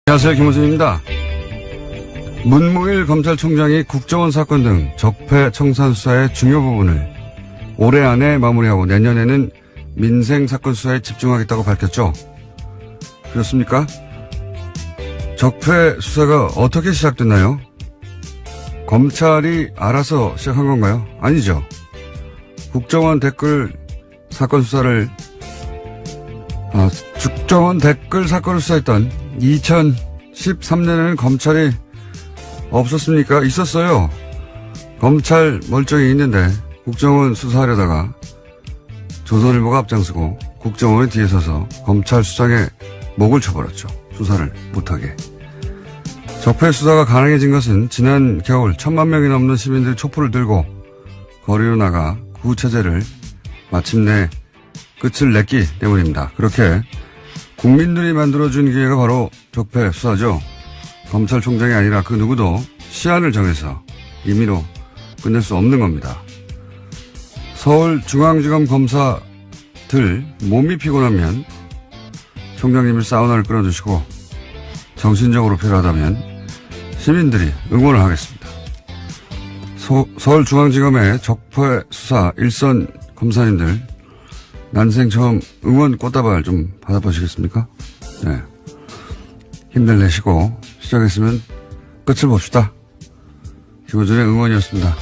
안녕하세요. 김호준입니다. 문무일 검찰총장이 국정원 사건 등 적폐청산 수사의 중요 부분을 올해 안에 마무리하고 내년에는 민생 사건 수사에 집중하겠다고 밝혔죠. 그렇습니까? 적폐 수사가 어떻게 시작됐나요? 검찰이 알아서 시작한 건가요? 아니죠. 국정원 댓글 사건 수사를 국정원 댓글 사건을 수사했던 2013년에는 검찰이 없었습니까? 있었어요. 검찰 멀쩡히 있는데 국정원 수사하려다가 조선일보가 앞장서고 국정원이 뒤에 서서 검찰 수장에 목을 쳐버렸죠. 수사를 못하게. 적폐 수사가 가능해진 것은 지난 겨울 1,000만 명이 넘는 시민들이 촛불을 들고 거리로 나가 구체제를 마침내 끝을 냈기 때문입니다. 그렇게 국민들이 만들어준 기회가 바로 적폐 수사죠. 검찰총장이 아니라 그 누구도 시한을 정해서 임의로 끝낼 수 없는 겁니다. 서울중앙지검 검사들 몸이 피곤하면 총장님이 사우나를 끌어주시고 정신적으로 필요하다면 시민들이 응원을 하겠습니다. 서울중앙지검의 적폐 수사 일선 검사님들 난생 처음 응원 꽃다발 좀 받아보시겠습니까? 네. 힘들 내시고 시작했으면 끝을 봅시다. 김호준의 응원이었습니다.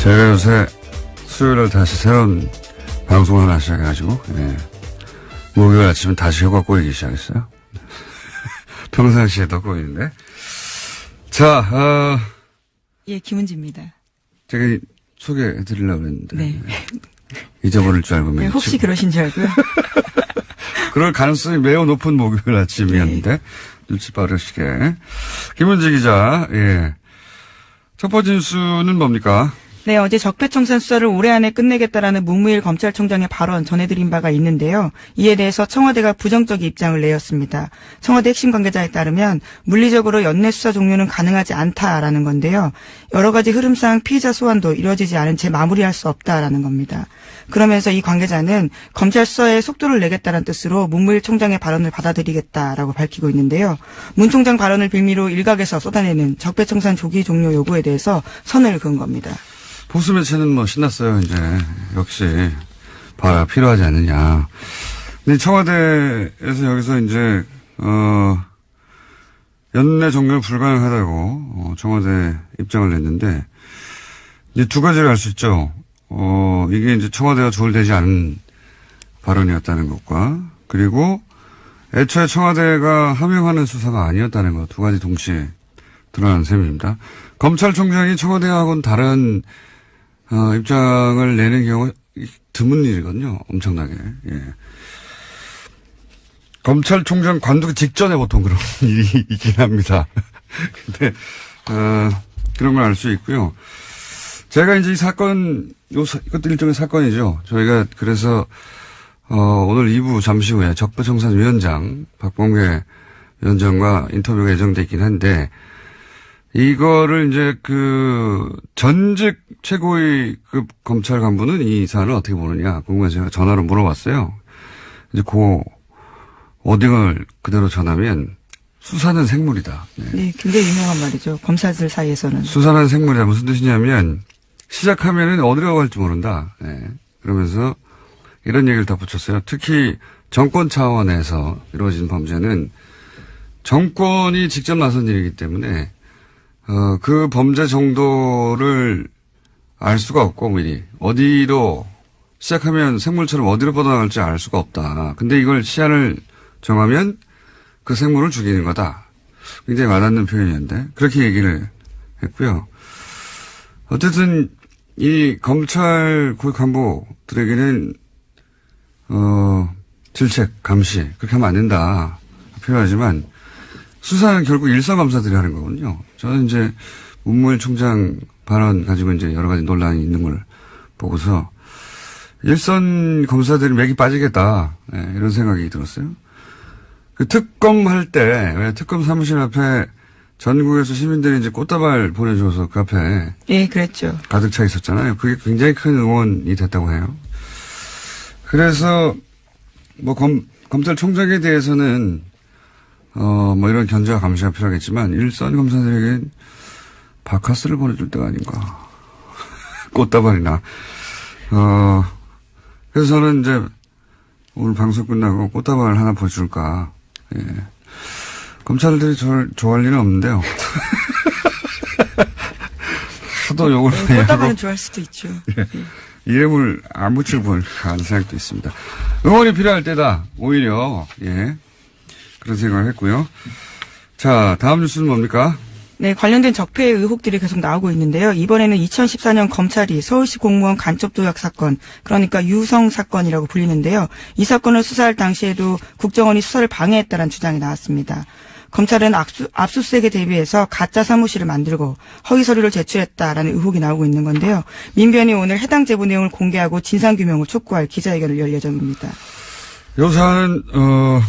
제가 요새 수요일에 다시 새로운 방송을 하나 시작해가지고, 예. 목요일 아침에 다시 혀가 꼬이기 시작했어요. 평상시에도 꼬이는데. 자, 예, 김은지입니다. 제가 소개해드리려고 했는데. 네. 잊어버릴 줄 알고. 네, 혹시 그러신 줄 알고요. 그럴 가능성이 매우 높은 목요일 아침이었는데. 네. 눈치 빠르시게. 김은지 기자, 예. 첫 번째 뉴스는 뭡니까? 네, 어제 적폐청산 수사를 올해 안에 끝내겠다라는 문무일 검찰총장의 발언 전해드린 바가 있는데요. 이에 대해서 청와대가 부정적인 입장을 내었습니다. 청와대 핵심 관계자에 따르면 물리적으로 연내 수사 종료는 가능하지 않다라는 건데요. 여러 가지 흐름상 피의자 소환도 이루어지지 않은 채 마무리할 수 없다라는 겁니다. 그러면서 이 관계자는 검찰 수사에 속도를 내겠다는 뜻으로 문무일 총장의 발언을 받아들이겠다라고 밝히고 있는데요. 문 총장 발언을 빌미로 일각에서 쏟아내는 적폐청산 조기 종료 요구에 대해서 선을 그은 겁니다. 보수 매체는 뭐 신났어요, 이제. 역시, 필요하지 않느냐. 근데 청와대에서 여기서 이제, 연내 종료는 불가능하다고, 청와대 입장을 냈는데, 이제 두 가지를 알 수 있죠. 이게 이제 청와대가 조율되지 않은 발언이었다는 것과, 그리고 애초에 청와대가 함용하는 수사가 아니었다는 것, 두 가지 동시에 드러나는 셈입니다. 검찰총장이 청와대하고는 다른 입장을 내는 경우 드문 일이거든요. 엄청나게. 예. 검찰총장 관두기 직전에 보통 그런 일이 있긴 합니다. 근데 그런 걸 알 수 있고요. 제가 이제 이 사건, 이것도 일종의 사건이죠. 저희가 그래서 오늘 2부 잠시 후에 적폐청산위원장 박범계 위원장과 인터뷰가 예정돼 있긴 한데 이거를 이제 전직 최고위급 검찰 간부는 이 사안을 어떻게 보느냐 궁금해서 제가 전화로 물어봤어요. 이제 워딩을 그대로 전하면 수사는 생물이다. 네. 네, 굉장히 유명한 말이죠. 검사들 사이에서는. 수사는 생물이다. 무슨 뜻이냐면 시작하면은 어디로 갈지 모른다. 네. 그러면서 이런 얘기를 덧붙였어요. 특히 정권 차원에서 이루어진 범죄는 정권이 직접 나선 일이기 때문에 그 범죄 정도를 알 수가 없고, 미리. 어디로, 시작하면 생물처럼 어디로 뻗어나갈지 알 수가 없다. 근데 이걸 시한을 정하면 그 생물을 죽이는 거다. 굉장히 와닿는 표현이었는데, 그렇게 얘기를 했고요. 어쨌든, 이 검찰 고위 간부들에게는, 질책, 감시, 그렇게 하면 안 된다. 필요하지만, 수사는 결국 일선 검사들이 하는 거거든요. 저는 이제 문무일 총장 발언 가지고 이제 여러 가지 논란이 있는 걸 보고서 일선 검사들이 맥이 빠지겠다. 네, 이런 생각이 들었어요. 그 특검 할 때 왜 특검 사무실 앞에 전국에서 시민들이 이제 꽃다발 보내줘서 그 앞에 예, 그랬죠. 가득 차 있었잖아요. 그게 굉장히 큰 응원이 됐다고 해요. 그래서 뭐 검찰총장에 대해서는 뭐 이런 견제와 감시가 필요하겠지만 일선 검사들에겐 바카스를 보내줄 때가 아닌가. 꽃다발이나. 그래서 저는 이제 오늘 방송 끝나고 꽃다발 하나 보여줄까. 예. 검찰들이 저를 좋아할 리는 없는데요. 하도 욕을 많이 꽃다발은 하고 좋아할 수도 있죠. 예. 이름을 안 붙일 뻔가 하는 생각도 있습니다. 응원이 필요할 때다. 오히려 예 그런 생각을 했고요. 자, 다음 뉴스는 뭡니까? 네, 관련된 적폐 의혹들이 계속 나오고 있는데요. 이번에는 2014년 검찰이 서울시 공무원 간첩 조작 사건, 그러니까 유성 사건이라고 불리는데요. 이 사건을 수사할 당시에도 국정원이 수사를 방해했다는 주장이 나왔습니다. 검찰은 압수수색에 대비해서 가짜 사무실을 만들고 허위 서류를 제출했다라는 의혹이 나오고 있는 건데요. 민변이 오늘 해당 제보 내용을 공개하고 진상규명을 촉구할 기자회견을 열 예정입니다. 요 사안은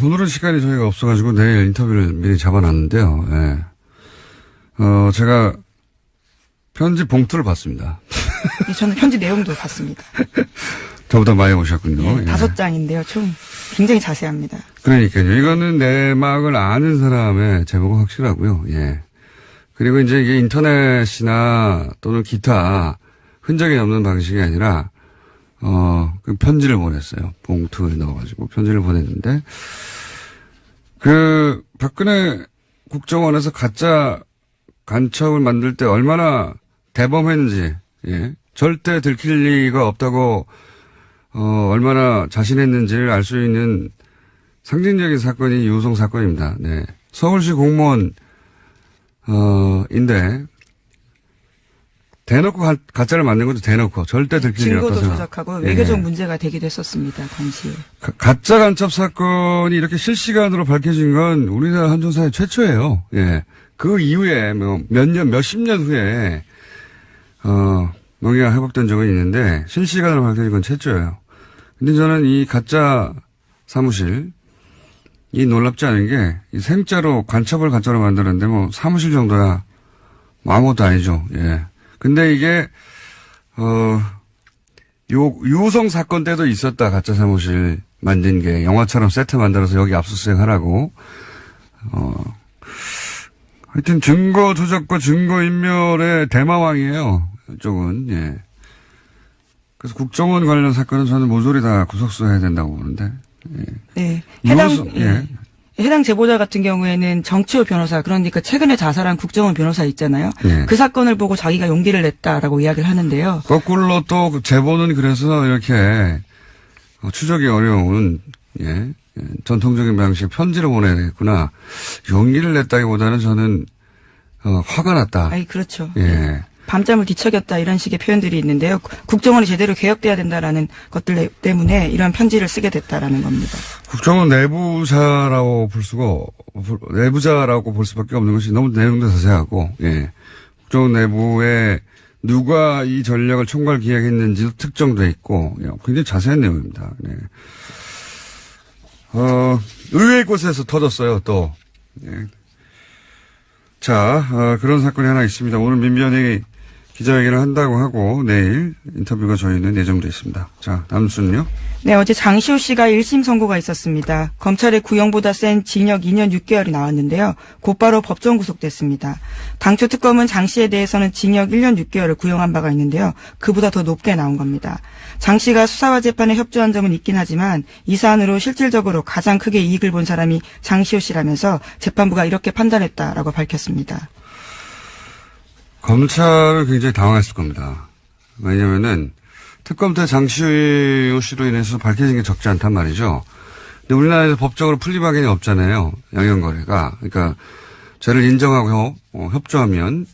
오늘은 시간이 저희가 없어가지고 내일 인터뷰를 미리 잡아놨는데요. 예. 제가 편지 봉투를 봤습니다. 네, 저는 편지 내용도 봤습니다. 저보다 많이 오셨군요. 네, 예. 5장인데요. 총 굉장히 자세합니다. 그러니까요. 이거는 내막을 아는 사람의 제보가 확실하고요. 예. 그리고 이제 이게 인터넷이나 또는 기타 흔적이 없는 방식이 아니라 그 편지를 보냈어요. 봉투에 넣어가지고 편지를 보냈는데 그 박근혜 국정원에서 가짜 간첩을 만들 때 얼마나 대범했는지, 예. 절대 들킬 리가 없다고, 얼마나 자신했는지를 알 수 있는 상징적인 사건이 유성 사건입니다. 네. 서울시 공무원, 인데, 대놓고 가짜를 만든 것도 대놓고 절대 들킬 리 없다고 증거도 생각. 조작하고 예. 외교적 문제가 되기도 했었습니다. 당시에. 가짜 간첩 사건이 이렇게 실시간으로 밝혀진 건 우리나라 한정사회 최초예요. 예. 그 이후에 뭐 몇십 년 후에 명예가 회복된 적은 있는데 실시간으로 밝혀진 건 최초예요. 근데 저는 이 가짜 사무실 이 놀랍지 않은 게 이 생자로 간첩을 가짜로 만드는데 뭐 사무실 정도야 뭐 아무것도 아니죠. 예. 근데 이게 유성 사건 때도 있었다. 가짜 사무실 만든 게 영화처럼 세트 만들어서 여기 압수수색 하라고. 하여튼 증거 조작과 증거 인멸의 대마왕이에요. 이쪽은. 예. 그래서 국정원 관련 사건은 저는 모조리 다 구속수사해야 된다고 보는데. 예. 네. 예. 해당 제보자 같은 경우에는 정치호 변호사, 그러니까 최근에 자살한 국정원 변호사 있잖아요. 예. 그 사건을 보고 자기가 용기를 냈다라고 이야기를 하는데요. 거꾸로 또 제보는 그래서 이렇게 추적이 어려운 예. 전통적인 방식의 편지를 보내야 되겠구나. 용기를 냈다기보다는 저는 화가 났다. 아이, 그렇죠. 예. 밤잠을 뒤척였다 이런 식의 표현들이 있는데요. 국정원이 제대로 개혁돼야 된다라는 것들 때문에 이런 편지를 쓰게 됐다라는 겁니다. 국정원 내부자라고 볼 수밖에 없는 것이 너무 내용도 자세하고, 예. 국정원 내부에 누가 이 전략을 총괄 기획했는지도 특정돼 있고, 예. 굉장히 자세한 내용입니다. 네. 의외의 곳에서 터졌어요, 또. 예. 자, 그런 사건이 하나 있습니다. 오늘 민변이 기자회견을 한다고 하고 내일 인터뷰가 저희는 예정돼 있습니다. 자, 다음 순요. 네, 어제 장시호 씨가 1심 선고가 있었습니다. 검찰의 구형보다 센 징역 2년 6개월이 나왔는데요. 곧바로 법정 구속됐습니다. 당초 특검은 장 씨에 대해서는 징역 1년 6개월을 구형한 바가 있는데요. 그보다 더 높게 나온 겁니다. 장 씨가 수사와 재판에 협조한 점은 있긴 하지만 이 사안으로 실질적으로 가장 크게 이익을 본 사람이 장시호 씨라면서 재판부가 이렇게 판단했다라고 밝혔습니다. 검찰은 굉장히 당황했을 겁니다. 왜냐면은 특검 때 장시호 씨로 인해서 밝혀진 게 적지 않단 말이죠. 근데 우리나라에서 법적으로 풀리박인이 없잖아요. 양형거래가. 그러니까 죄를 인정하고 협조하면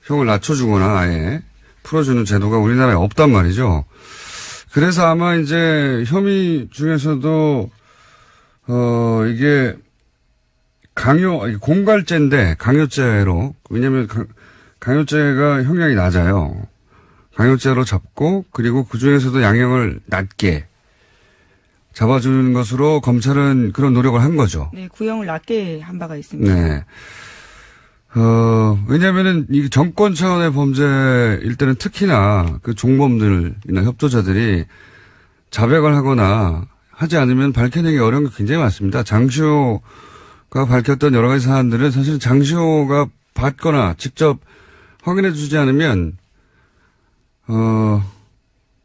형을 낮춰주거나 아예 풀어주는 제도가 우리나라에 없단 말이죠. 그래서 아마 이제 혐의 중에서도 이게 공갈죄인데 강요죄로, 왜냐면 강요죄가 형량이 낮아요. 강요죄로 잡고 그리고 그중에서도 양형을 낮게 잡아주는 것으로 검찰은 그런 노력을 한 거죠. 네, 구형을 낮게 한 바가 있습니다. 네. 왜냐면은 이 정권 차원의 범죄일 때는 특히나 그 종범들이나 협조자들이 자백을 하거나 하지 않으면 밝혀내기 어려운 게 굉장히 많습니다. 장시호가 밝혔던 여러 가지 사안들은 사실 장시호가 받거나 직접 확인해 주지 않으면,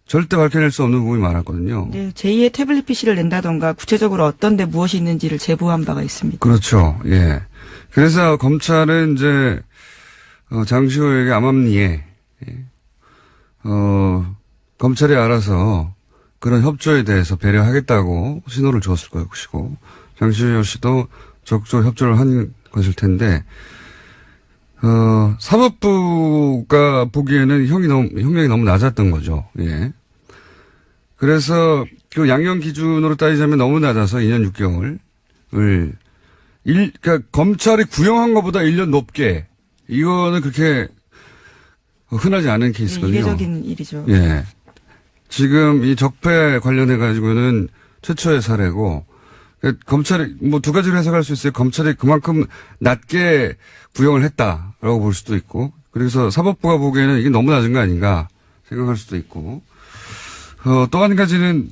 절대 밝혀낼 수 없는 부분이 많았거든요. 네, 제2의 태블릿 PC를 낸다던가 구체적으로 어떤 데 무엇이 있는지를 제보한 바가 있습니다. 그렇죠. 예. 그래서 검찰은 이제, 장시호에게 암암리에, 검찰이 알아서 그런 협조에 대해서 배려하겠다고 신호를 주었을 것이고, 장시호 씨도 적극적으로 협조를 한 것일 텐데, 사법부가 보기에는 형량이 너무 낮았던 거죠. 예. 그래서 그 양형 기준으로 따지자면 너무 낮아서 2년 6개월을 그러니까 검찰이 구형한 것보다 1년 높게 이거는 그렇게 흔하지 않은 케이스거든요. 네, 이례적인 일이죠. 예. 지금 이 적폐 관련해 가지고는 최초의 사례고 그러니까 검찰이 뭐 두 가지로 해석할 수 있어요. 검찰이 그만큼 낮게 구형을 했다라고 볼 수도 있고 그래서 사법부가 보기에는 이게 너무 낮은 거 아닌가 생각할 수도 있고 또 한 가지는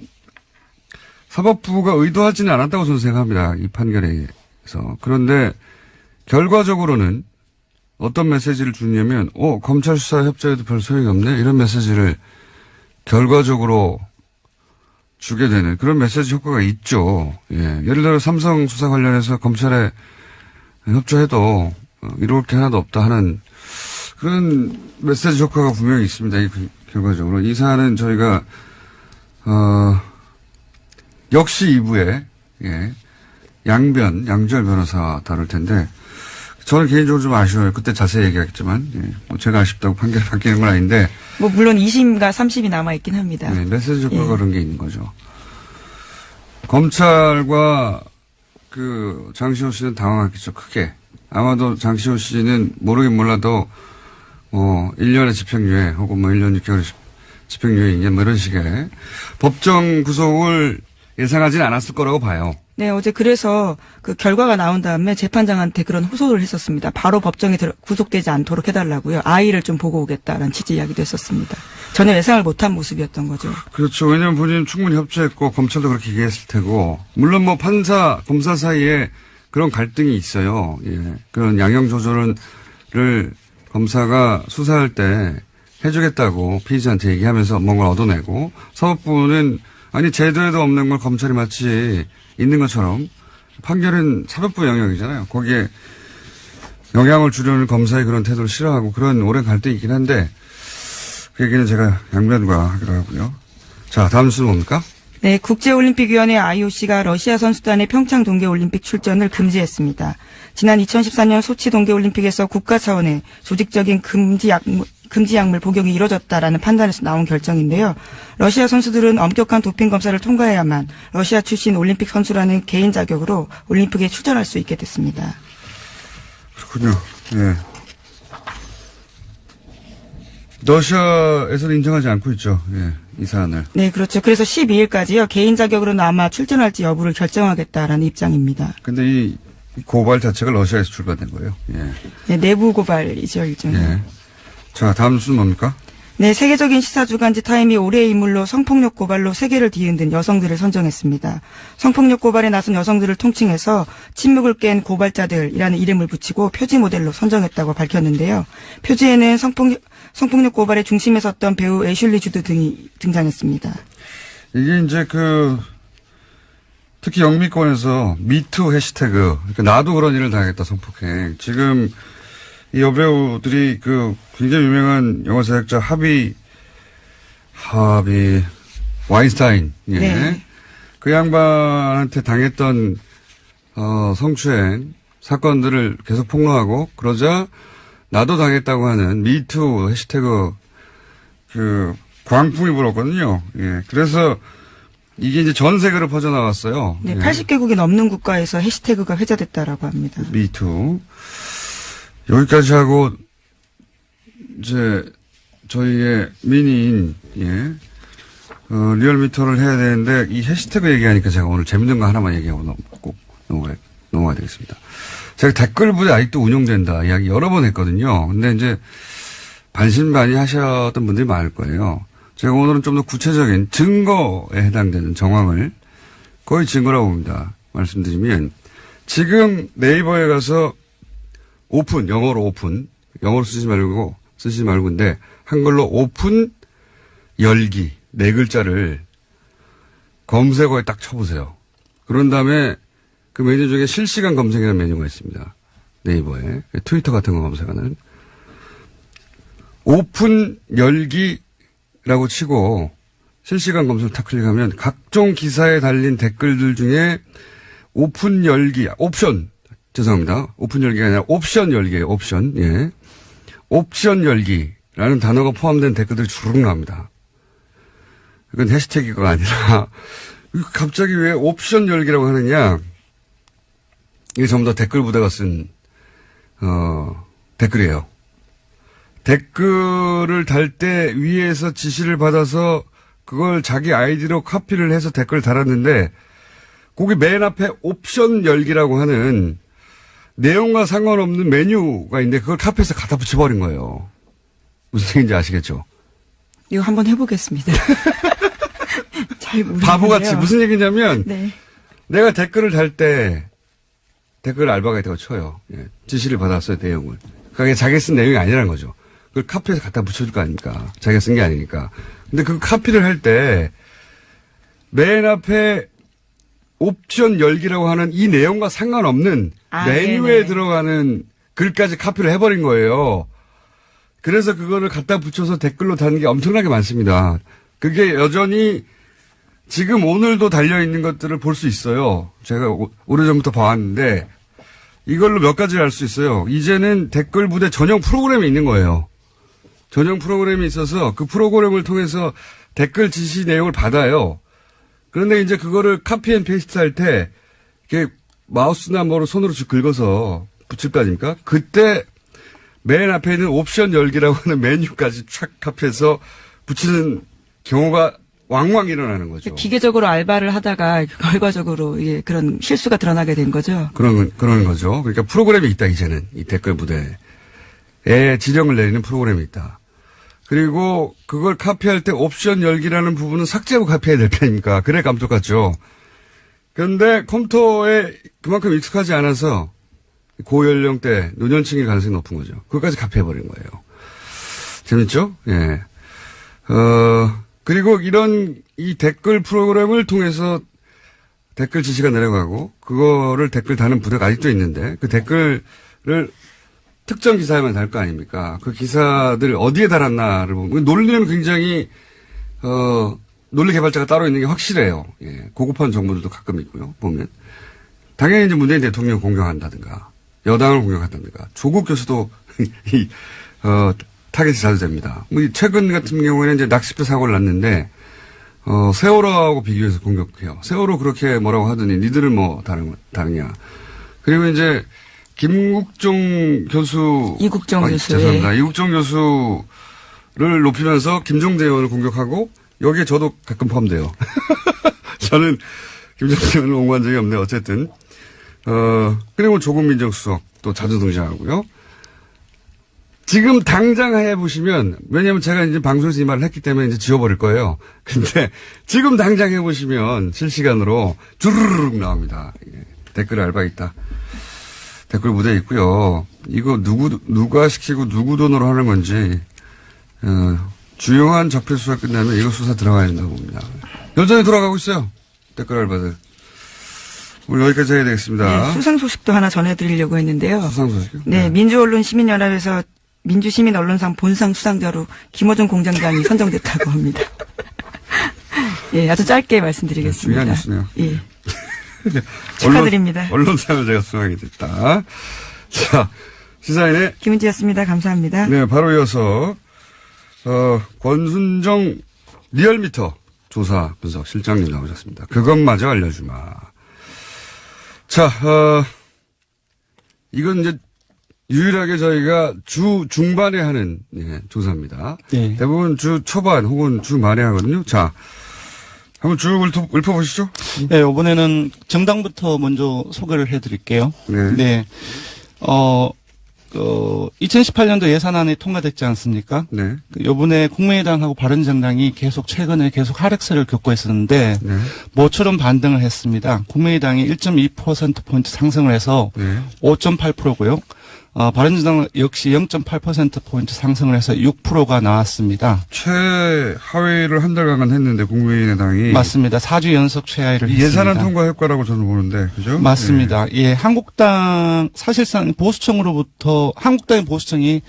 사법부가 의도하지는 않았다고 저는 생각합니다. 이 판결에서. 그런데 결과적으로는 어떤 메시지를 주냐면 검찰 수사 협조에도 별 소용이 없네 이런 메시지를 결과적으로 주게 되는 그런 메시지 효과가 있죠. 예. 예를 들어 삼성 수사 관련해서 검찰에 협조해도 이룰 게 하나도 없다 하는 그런 메시지 효과가 분명히 있습니다. 결과적으로. 이 사안은 저희가 역시 2부에 예. 양주열 변호사 다룰 텐데 저는 개인적으로 좀 아쉬워요. 그때 자세히 얘기하겠지만 예. 뭐 제가 아쉽다고 판결이 바뀌는 건 아닌데 뭐 물론 2심과 3심이 남아있긴 합니다. 네, 메시지 효과가 예. 그런 게 있는 거죠. 검찰과 그 장시호 씨는 당황했겠죠. 크게. 아마도 장시호 씨는 모르긴 몰라도 1년의 집행유예 혹은 1년 6개월 집행유예 뭐 이런 식의 법정 구속을 예상하지는 않았을 거라고 봐요. 네, 어제 그래서 그 결과가 나온 다음에 재판장한테 그런 호소를 했었습니다. 바로 법정에 구속되지 않도록 해달라고요. 아이를 좀 보고 오겠다라는 취지 이야기도 했었습니다. 전혀 예상을 못한 모습이었던 거죠. 그렇죠. 왜냐하면 본인은 충분히 협조했고 검찰도 그렇게 얘기했을 테고 물론 뭐 판사, 검사 사이에 그런 갈등이 있어요. 예. 그런 양형 조절을 검사가 수사할 때 해주겠다고 피의자한테 얘기하면서 뭔가를 얻어내고 사법부는 아니 제도에도 없는 걸 검찰이 마치 있는 것처럼 판결은 사법부 영역이잖아요. 거기에 영향을 주려는 검사의 그런 태도를 싫어하고 그런 오랜 갈등이 있긴 한데 그 얘기는 제가 양변과 하기로 하고요. 자, 다음 순서 뭡니까? 네, 국제올림픽위원회 IOC가 러시아 선수단의 평창 동계올림픽 출전을 금지했습니다. 지난 2014년 소치 동계올림픽에서 국가 차원의 조직적인 금지 약물 복용이 이뤄졌다라는 판단에서 나온 결정인데요. 러시아 선수들은 엄격한 도핑 검사를 통과해야만 러시아 출신 올림픽 선수라는 개인 자격으로 올림픽에 출전할 수 있게 됐습니다. 그렇군요. 예. 러시아에서는 인정하지 않고 있죠. 예, 이 사안을. 네, 그렇죠. 그래서 12일까지요. 개인 자격으로는 아마 출전할지 여부를 결정하겠다라는 입장입니다. 근데 이 고발 자체가 러시아에서 출발된 거예요. 예. 네, 내부 고발이죠, 일종의. 예. 자, 다음 순 뭡니까? 네, 세계적인 시사주간지 타임이 올해의 인물로 성폭력 고발로 세계를 뒤흔든 여성들을 선정했습니다. 성폭력 고발에 나선 여성들을 통칭해서 침묵을 깬 고발자들이라는 이름을 붙이고 표지 모델로 선정했다고 밝혔는데요. 표지에는 성폭력 고발의 중심에 섰던 배우 애슐리 주드 등이 등장했습니다. 이게 이제 특히 영미권에서 미투 해시태그, 그러니까 나도 그런 일을 당했다, 성폭행. 지금 이 여배우들이 굉장히 유명한 영화 제작자 하비 와인스타인, 예. 네. 그 양반한테 당했던, 성추행 사건들을 계속 폭로하고, 그러자 나도 당했다고 하는 미투 해시태그, 광풍이 불었거든요. 예. 그래서 이게 이제 전 세계로 퍼져나왔어요. 네, 예. 80개국이 넘는 국가에서 해시태그가 회자됐다라고 합니다. 미투. 여기까지 하고, 이제, 저희의 미니인, 예, 리얼미터를 해야 되는데, 이 해시태그 얘기하니까 제가 오늘 재밌는 거 하나만 얘기하고 꼭 넘어가야 되겠습니다. 제가 댓글 부대 아직도 운영된다 이야기 여러 번 했거든요. 근데 이제 반신반의하셨던 분들이 많을 거예요. 제가 오늘은 좀 더 구체적인 증거에 해당되는 정황을 거의 증거라고 봅니다. 말씀드리면 지금 네이버에 가서 오픈, 영어로 오픈, 영어로 쓰지 말고인데 한글로 오픈 열기 네 글자를 검색어에 딱 쳐보세요. 그런 다음에 그 메뉴 중에 실시간 검색이라는 메뉴가 있습니다. 네이버에. 트위터 같은 거 검색하는. 오픈 열기라고 치고 실시간 검색을 탁 클릭하면 각종 기사에 달린 댓글들 중에 오픈 열기, 옵션, 죄송합니다. 오픈 열기가 아니라 옵션 열기예요. 옵션. 예. 옵션 열기라는 단어가 포함된 댓글들이 주르륵 나옵니다. 이건 해시태그가 아니라 갑자기 왜 옵션 열기라고 하느냐. 이게 전부 다 댓글 부대가 쓴 댓글이에요. 댓글을 달 때 위에서 지시를 받아서 그걸 자기 아이디로 카피를 해서 댓글을 달았는데 거기 맨 앞에 옵션 열기라고 하는 내용과 상관없는 메뉴가 있는데 그걸 카피해서 갖다 붙여버린 거예요. 무슨 얘기인지 아시겠죠? 이거 한번 해보겠습니다. 잘 모르겠네요. 바보같이 무슨 얘기냐면 네. 내가 댓글을 달 때 댓글 알바가 있다고 쳐요. 예, 지시를 받았어요. 내용을. 그게 자기가 쓴 내용이 아니라는 거죠. 그걸 카피해서 갖다 붙여줄 거 아닙니까? 자기가 쓴 게 아니니까. 근데 그 카피를 할 때 맨 앞에 옵션 열기라고 하는 이 내용과 상관없는 메뉴에 네네. 들어가는 글까지 카피를 해버린 거예요. 그래서 그거를 갖다 붙여서 댓글로 다는 게 엄청나게 많습니다. 그게 여전히 지금 오늘도 달려있는 것들을 볼 수 있어요. 제가 오래전부터 봐왔는데 이걸로 몇 가지를 알 수 있어요. 이제는 댓글 부대 전용 프로그램이 있는 거예요. 전용 프로그램이 있어서 그 프로그램을 통해서 댓글 지시 내용을 받아요. 그런데 이제 그거를 카피 앤 페이스트 할 때 이렇게 마우스나 뭐로 손으로 쭉 긁어서 붙일 거 아닙니까? 그때 맨 앞에 있는 옵션 열기라고 하는 메뉴까지 촥 카피해서 붙이는 경우가 왕왕 일어나는 거죠. 기계적으로 알바를 하다가 결과적으로 예, 그런 실수가 드러나게 된 거죠. 그런 거죠. 그러니까 프로그램이 있다, 이제는. 이 댓글 부대에 지령을 내리는 프로그램이 있다. 그리고 그걸 카피할 때 옵션 열기라는 부분은 삭제하고 카피해야 될 거 아닙니까? 그래 깜짝같죠. 그런데 컴퓨터에 그만큼 익숙하지 않아서 고연령대 노년층일 가능성이 높은 거죠. 그것까지 카피해버린 거예요. 재밌죠? 예. 그리고 이런 이 댓글 프로그램을 통해서 댓글 지시가 내려가고 그거를 댓글 다는 부대가 아직도 있는데 그 댓글을 특정 기사에만 달 거 아닙니까? 그 기사들 어디에 달았나를 보면 논리는 굉장히 논리 개발자가 따로 있는 게 확실해요. 예. 고급한 정보들도 가끔 있고요. 보면 당연히 이제 문재인 대통령 공격한다든가 여당을 공격한다든가 조국 교수도 타겟이 자주 됩니다. 최근 같은 경우에는 이제 낚싯배 사고를 났는데, 세월호하고 비교해서 공격해요. 세월호 그렇게 뭐라고 하더니 니들은 뭐 다르냐. 그리고 이제 김국종 교수. 이국종 교수. 죄송합니다. 이국종 교수를 높이면서 김종대 의원을 공격하고 여기에 저도 가끔 포함돼요. 저는 김종대 의원을 옹호한 적이 없는데 어쨌든. 그리고 조국 민정수석 또 자주 등장하고요. 지금 당장 해보시면, 왜냐면 제가 이제 방송에서 이 말을 했기 때문에 이제 지워버릴 거예요. 근데 지금 당장 해보시면 실시간으로 주르륵 나옵니다. 댓글 알바 있다. 댓글 무대 있고요. 이거 누가 시키고 누구 돈으로 하는 건지, 주요한 적폐 수사 끝나면 이거 수사 들어가야 된다고 봅니다. 여전히 돌아가고 있어요. 댓글 알바들. 오늘 여기까지 해야 되겠습니다. 네, 수상 소식도 하나 전해드리려고 했는데요. 수상 소식이요? 네, 민주언론시민연합에서 민주시민언론상 본상 수상자로 김어준 공장장이 선정됐다고 합니다. 예, 아주 짧게 말씀드리겠습니다. 중요한 뉴스네요. 예. 축하드립니다. 언론상을 제가 수상하게 됐다. 자, 시사인의 김은지였습니다. 감사합니다. 네, 바로 이어서 권순정 리얼미터 조사 분석 실장님 나오셨습니다. 그것마저 알려주마. 자, 이건 이제 유일하게 저희가 주 중반에 하는 조사입니다. 네. 대부분 주 초반 혹은 주 말에 하거든요. 자, 한번 쭉 읊어보시죠. 네, 이번에는 정당부터 먼저 소개를 해드릴게요. 네. 네. 2018년도 예산안이 통과됐지 않습니까? 네. 요번에 국민의당하고 바른정당이 최근에 계속 하락세를 겪고 있었는데, 네. 모처럼 반등을 했습니다. 국민의당이 1.2%포인트 상승을 해서 네. 5.8%고요. 바른정당 역시 0.8%포인트 상승을 해서 6%가 나왔습니다. 최하위를 한 달간 했는데 국민의당이 맞습니다. 4주 연속 최하위를 했습니다. 예산안 통과 효과라고 저는 보는데 그죠? 맞습니다. 예, 한국당 사실상 한국당의 보수청이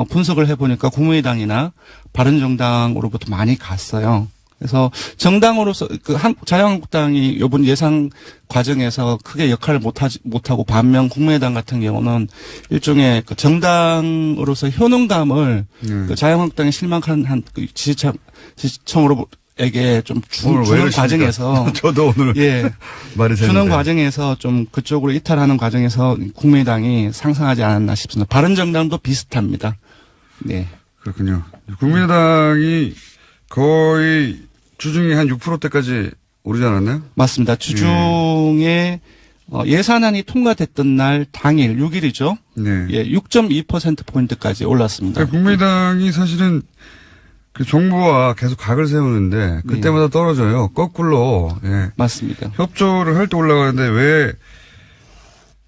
분석을 해보니까 국민의당이나 바른정당으로부터 많이 갔어요. 그래서 정당으로서 자유한국당이 이번 예상 과정에서 크게 역할을 못하고 반면 국민의당 같은 경우는 일종의 정당으로서 효능감을 자유한국당이 실망한 지지층으로에게 좀 주는 과정에서 저도 오늘 예 말이 주는 과정에서 좀 그쪽으로 이탈하는 과정에서 국민의당이 상승하지 않았나 싶습니다. 바른정당도 비슷합니다. 네. 그렇군요. 국민의당이 거의 주중에 한 6%대까지 오르지 않았나요? 맞습니다. 주중에 예산안이 통과됐던 날 당일 6일이죠. 네. 예, 6.2%포인트까지 올랐습니다. 그러니까 국민의당이 사실은 그 정부와 계속 각을 세우는데 그때마다 떨어져요. 거꾸로. 예. 맞습니다. 협조를 할 때 올라가는데 왜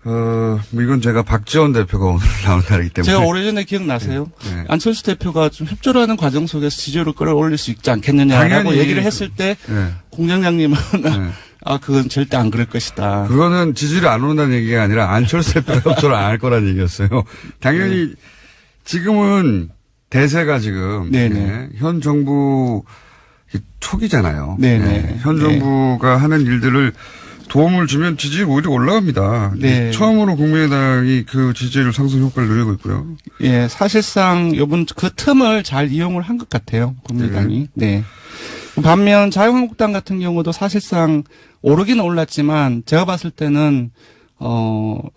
뭐 이건 제가 박지원 대표가 오늘 나온 날이기 때문에. 제가 오래전에 기억나세요? 네. 안철수 대표가 좀 협조를 하는 과정 속에서 지지율을 끌어올릴 수 있지 않겠느냐라고 당연히 얘기를 했을 때 네. 공장장님은 네. 그건 절대 안 그럴 것이다. 그거는 지지율이 안 오른다는 얘기가 아니라 안철수 대표가 협조를 안 할 거라는 얘기였어요. 당연히 지금은 대세가 지금 네네. 현 정부 초기잖아요. 네네. 네. 현 정부가 하는 일들을 도움을 주면 지지율이 오히려 올라갑니다. 네. 처음으로 국민의당이 그 지지율 상승 효과를 누리고 있고요. 예, 사실상 요번 그 틈을 잘 이용을 한 것 같아요. 국민의당이. 네. 반면 자유한국당 같은 경우도 사실상 오르기는 올랐지만 제가 봤을 때는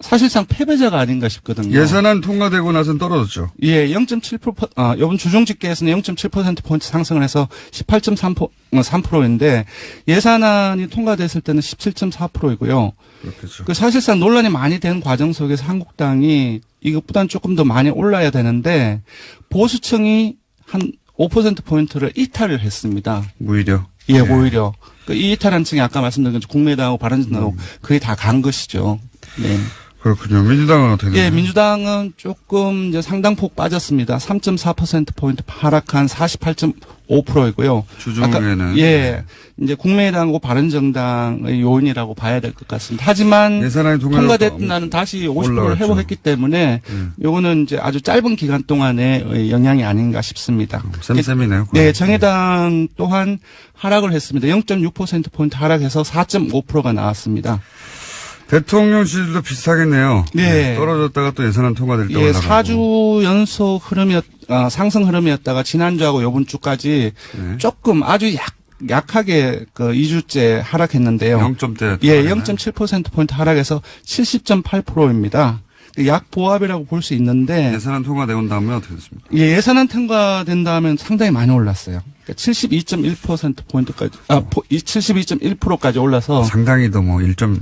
사실상 패배자가 아닌가 싶거든요. 예산안 통과되고 나서는 떨어졌죠. 예, 0.7%, 요번 주중 집계에서는 0.7%포인트 상승을 해서 18.3%인데 예산안이 통과됐을 때는 17.4%이고요. 그렇겠죠. 그 사실상 논란이 많이 된 과정 속에서 한국당이 이것보다는 조금 더 많이 올라야 되는데 보수층이 한 5%포인트를 이탈을 했습니다. 오히려. 예, 오히려. 이 이탈한 층이 아까 말씀드린 것처럼 국민의당하고 바른정당하고 거의 다 간 것이죠. 네. 그렇군요. 민주당은 어떻게 되나요? 예, 민주당은 조금 이제 상당폭 빠졌습니다. 3.4%포인트 하락한 48.5%이고요. 주중에는. 예. 이제 국민의당하고 바른정당의 요인이라고 봐야 될 것 같습니다. 하지만 예산안이 통과됐던 날은 다시 50%를 올라갔죠. 회복했기 때문에 요거는 이제 아주 짧은 기간 동안의 영향이 아닌가 싶습니다. 쌤쌤이네요. 네, 정의당 또한 하락을 했습니다. 0.6%포인트 하락해서 4.5%가 나왔습니다. 대통령 지지율도 비슷하겠네요. 네. 떨어졌다가 또 예산안 통과될 때 예, 올라가고. 4주 연속 상승 흐름이었다가 지난주하고 요번 주까지 네. 조금 아주 약하게 2주째 하락했는데요. 0점대. 예, 0.7%포인트 하락해서 70.8%입니다. 약 보합이라고 볼 수 있는데. 예산안 통과되고 다음에 어떻게 됐습니까? 예, 예산안 통과된 다음엔 상당히 많이 올랐어요. 그러니까 72.1%포인트까지, 72.1%까지 올라서. 상당히도 뭐 1.1%.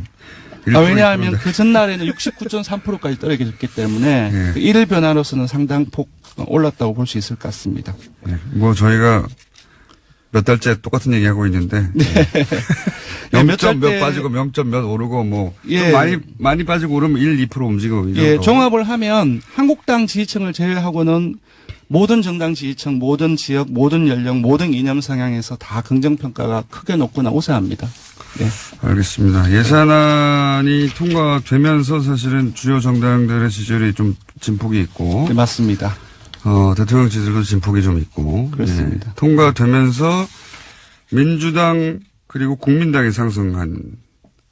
왜냐하면 그 전날에는 69.3%까지 떨어졌기 때문에 예. 그 일일 변화로서는 상당폭 올랐다고 볼 수 있을 것 같습니다. 예. 뭐 저희가 몇 달째 똑같은 얘기 하고 있는데. 네. 0점 몇 빠지고 0점 몇 오르고 뭐. 예. 좀 많이 빠지고 오르면 1, 2% 움직이고. 이 정도. 예, 종합을 하면 한국당 지지층을 제외하고는 모든 정당 지지층, 모든 지역, 모든 연령, 모든 이념 성향에서 다 긍정평가가 크게 높거나 우세합니다. 네. 알겠습니다. 예산안이 통과되면서 사실은 주요 정당들의 지지율이 좀 진폭이 있고. 네, 맞습니다. 대통령 지지율도 진폭이 좀 있고. 그렇습니다. 예. 통과되면서 민주당 그리고 국민당이 상승한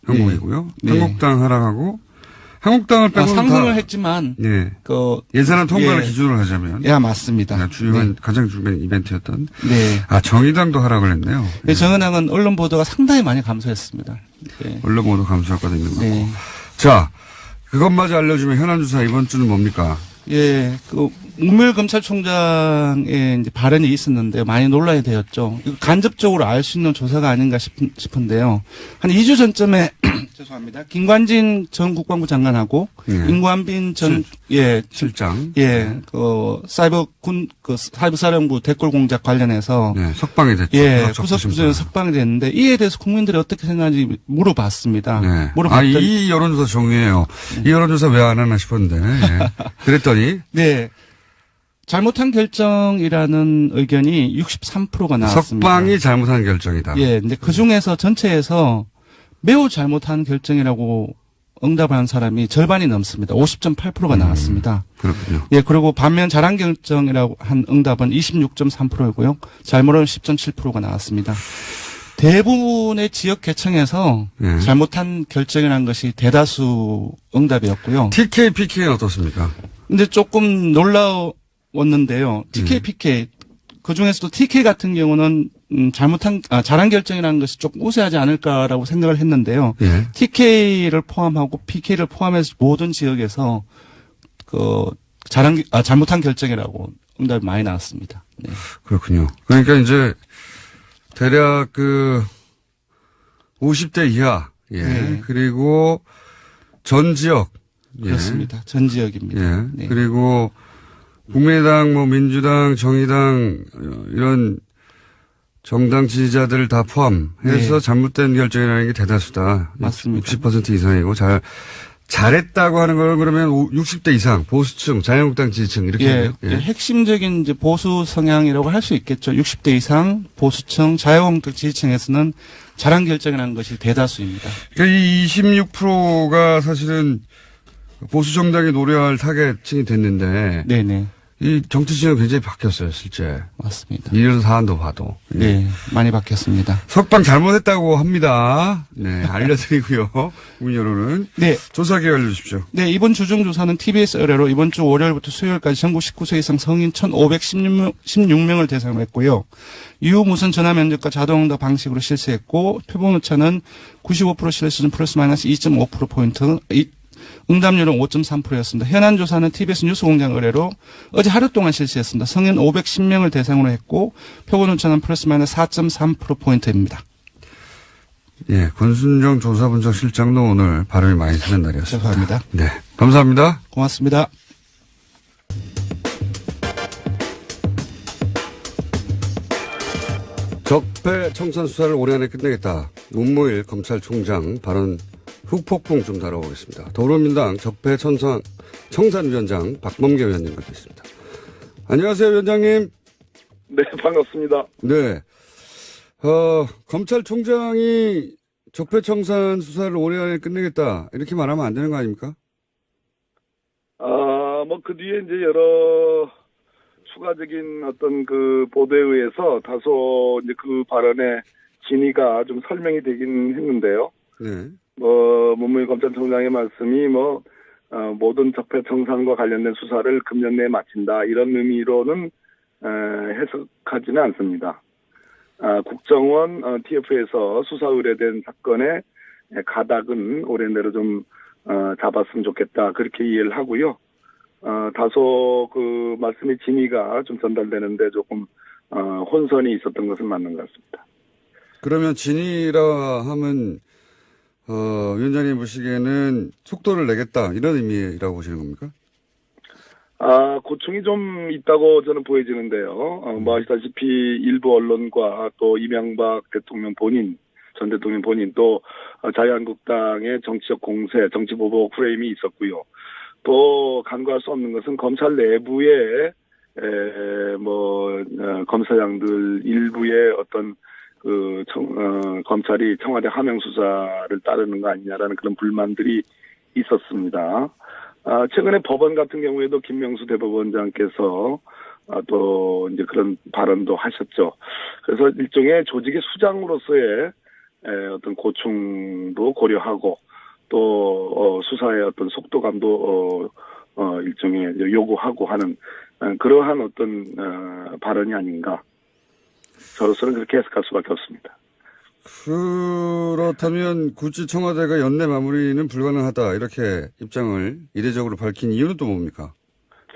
형국이고요. 네. 한국당 하락하고 한국당을 빼고는 상승을 다 했지만 예. 예산안 통과를 예. 기준으로 하자면 예, 맞습니다. 주요한 가장 중요한 이벤트였던 네. 정의당도 하락을 했네요. 네, 정의당은 언론 보도가 상당히 많이 감소했습니다. 네. 언론 모두 감소효과도 있는 거고. 네. 자, 그것마저 알려주면 현안 주사 이번 주는 뭡니까? 예, 문무일 검찰총장의 이제 발언이 있었는데 많이 논란이 되었죠. 이거 간접적으로 알 수 있는 조사가 아닌가 싶은데요. 한 2주 전쯤에 죄송합니다. 김관진 전 국방부 장관하고 임관빈 전 실장 사이버 사령부 댓글 공작 관련해서 석방이 됐죠. 구속 부정에 석방이 됐는데 이에 대해서 국민들이 어떻게 생각하는지 물어봤습니다. 이 여론조사 종이에요. 이 여론조사 왜 안 하나 싶었는데 그랬더니 잘못한 결정이라는 의견이 63%가 나왔습니다. 석방이 잘못한 결정이다. 근데 그 중에서 전체에서 매우 잘못한 결정이라고 응답을 한 사람이 절반이 넘습니다. 50.8%가 나왔습니다. 그렇군요. 그리고 반면 잘한 결정이라고 한 응답은 26.3%이고요. 잘못은 10.7%가 나왔습니다. 대부분의 지역 계층에서 잘못한 결정이라는 것이 대다수 응답이었고요. TK, PK는 어떻습니까? 근데 조금 놀라웠는데요. TK, PK 그 중에서도 TK 같은 경우는 잘한 결정이라는 것이 조금 우세하지 않을까라고 생각을 했는데요. TK를 포함하고 PK를 포함해서 모든 지역에서 잘못한 결정이라고 응답이 많이 나왔습니다. 네. 그렇군요. 그러니까 이제 대략 50대 이하, 그리고 전 지역. 그렇습니다. 전 지역입니다. 네. 그리고 국민의당, 민주당, 정의당, 이런 정당 지지자들을 다 포함해서 잘못된 결정이라는 게 대다수다. 맞습니다. 60% 이상이고 잘했다고 하는 걸 그러면 60대 이상 보수층, 자유한국당 지지층 이렇게 해요. 핵심적인 이제 보수 성향이라고 할 수 있겠죠. 60대 이상 보수층, 자유한국당 지지층에서는 잘한 결정이라는 것이 대다수입니다. 그러니까 이 26%가 사실은 보수 정당이 노려할 타겟층이 됐는데, 이 정치 진영 굉장히 바뀌었어요, 실제. 맞습니다. 이런 사안도 봐도. 많이 바뀌었습니다. 석방 잘못했다고 합니다. 알려드리고요. 국민 여론은. 조사 기회 알려주십시오. 이번 주중 조사는 TBS 의뢰로 이번 주 월요일부터 수요일까지 전국 19세 이상 성인 1,516명을 대상으로 했고요. 유무선 전화 면접과 자동응답 방식으로 실시했고, 표본 오차는 95% 실수준 플러스 마이너스 2.5%포인트, 응답률은 5.3%였습니다. 현안 조사는 TBS 뉴스공장 의뢰로 어제 하루 동안 실시했습니다. 성인 510명을 대상으로 했고 표본 오차는 플러스 마이너스 4.3%포인트입니다. 권순정 조사분석실장도 오늘 발언이 많이 쓰는 날이었습니다. 죄송합니다. 감사합니다. 고맙습니다. 적폐 청산 수사를 올해 안에 끝내겠다. 문무일 검찰총장 발언 후폭풍 좀 다뤄보겠습니다. 더불어민주당 적폐 청산위원장 박범계 위원님 모셨습니다. 안녕하세요, 위원장님. 네, 반갑습니다. 검찰총장이 적폐 청산 수사를 올해 안에 끝내겠다 이렇게 말하면 안 되는 거 아닙니까? 그 뒤에 이제 여러 추가적인 어떤 보도에 의해서 다소 이제 그 발언의 진위가 좀 설명이 되긴 했는데요. 문무일 검찰총장의 말씀이 모든 적폐 청산과 관련된 수사를 금년 내에 마친다 이런 의미로는 해석하지는 않습니다. 국정원 TF에서 수사 의뢰된 사건의 가닥은 올해 내로 좀 잡았으면 좋겠다 그렇게 이해를 하고요. 다소 그 말씀의 진위가 좀 전달되는데 조금 혼선이 있었던 것은 맞는 것 같습니다. 그러면 진위라 하면 위원장님 보시기에는 속도를 내겠다 이런 의미라고 보시는 겁니까? 고충이 좀 있다고 저는 보여지는데요. 아시다시피 일부 언론과 또 이명박 대통령 본인, 전 대통령 본인 또 자유한국당의 정치적 공세, 정치 보복 프레임이 있었고요. 또 간과할 수 없는 것은 검찰 내부에 검사장들 일부의 어떤 검찰이 청와대 하명 수사를 따르는 거 아니냐라는 그런 불만들이 있었습니다. 최근에 법원 같은 경우에도 김명수 대법원장께서 또 이제 그런 발언도 하셨죠. 그래서 일종의 조직의 수장으로서의 어떤 고충도 고려하고 또 수사의 어떤 속도감도 일종의 요구하고 하는 그러한 어떤 발언이 아닌가. 저로서는 그렇게 해석할 수밖에 없습니다. 그렇다면 굳이 청와대가 연내 마무리는 불가능하다 이렇게 입장을 이례적으로 밝힌 이유는 또 뭡니까?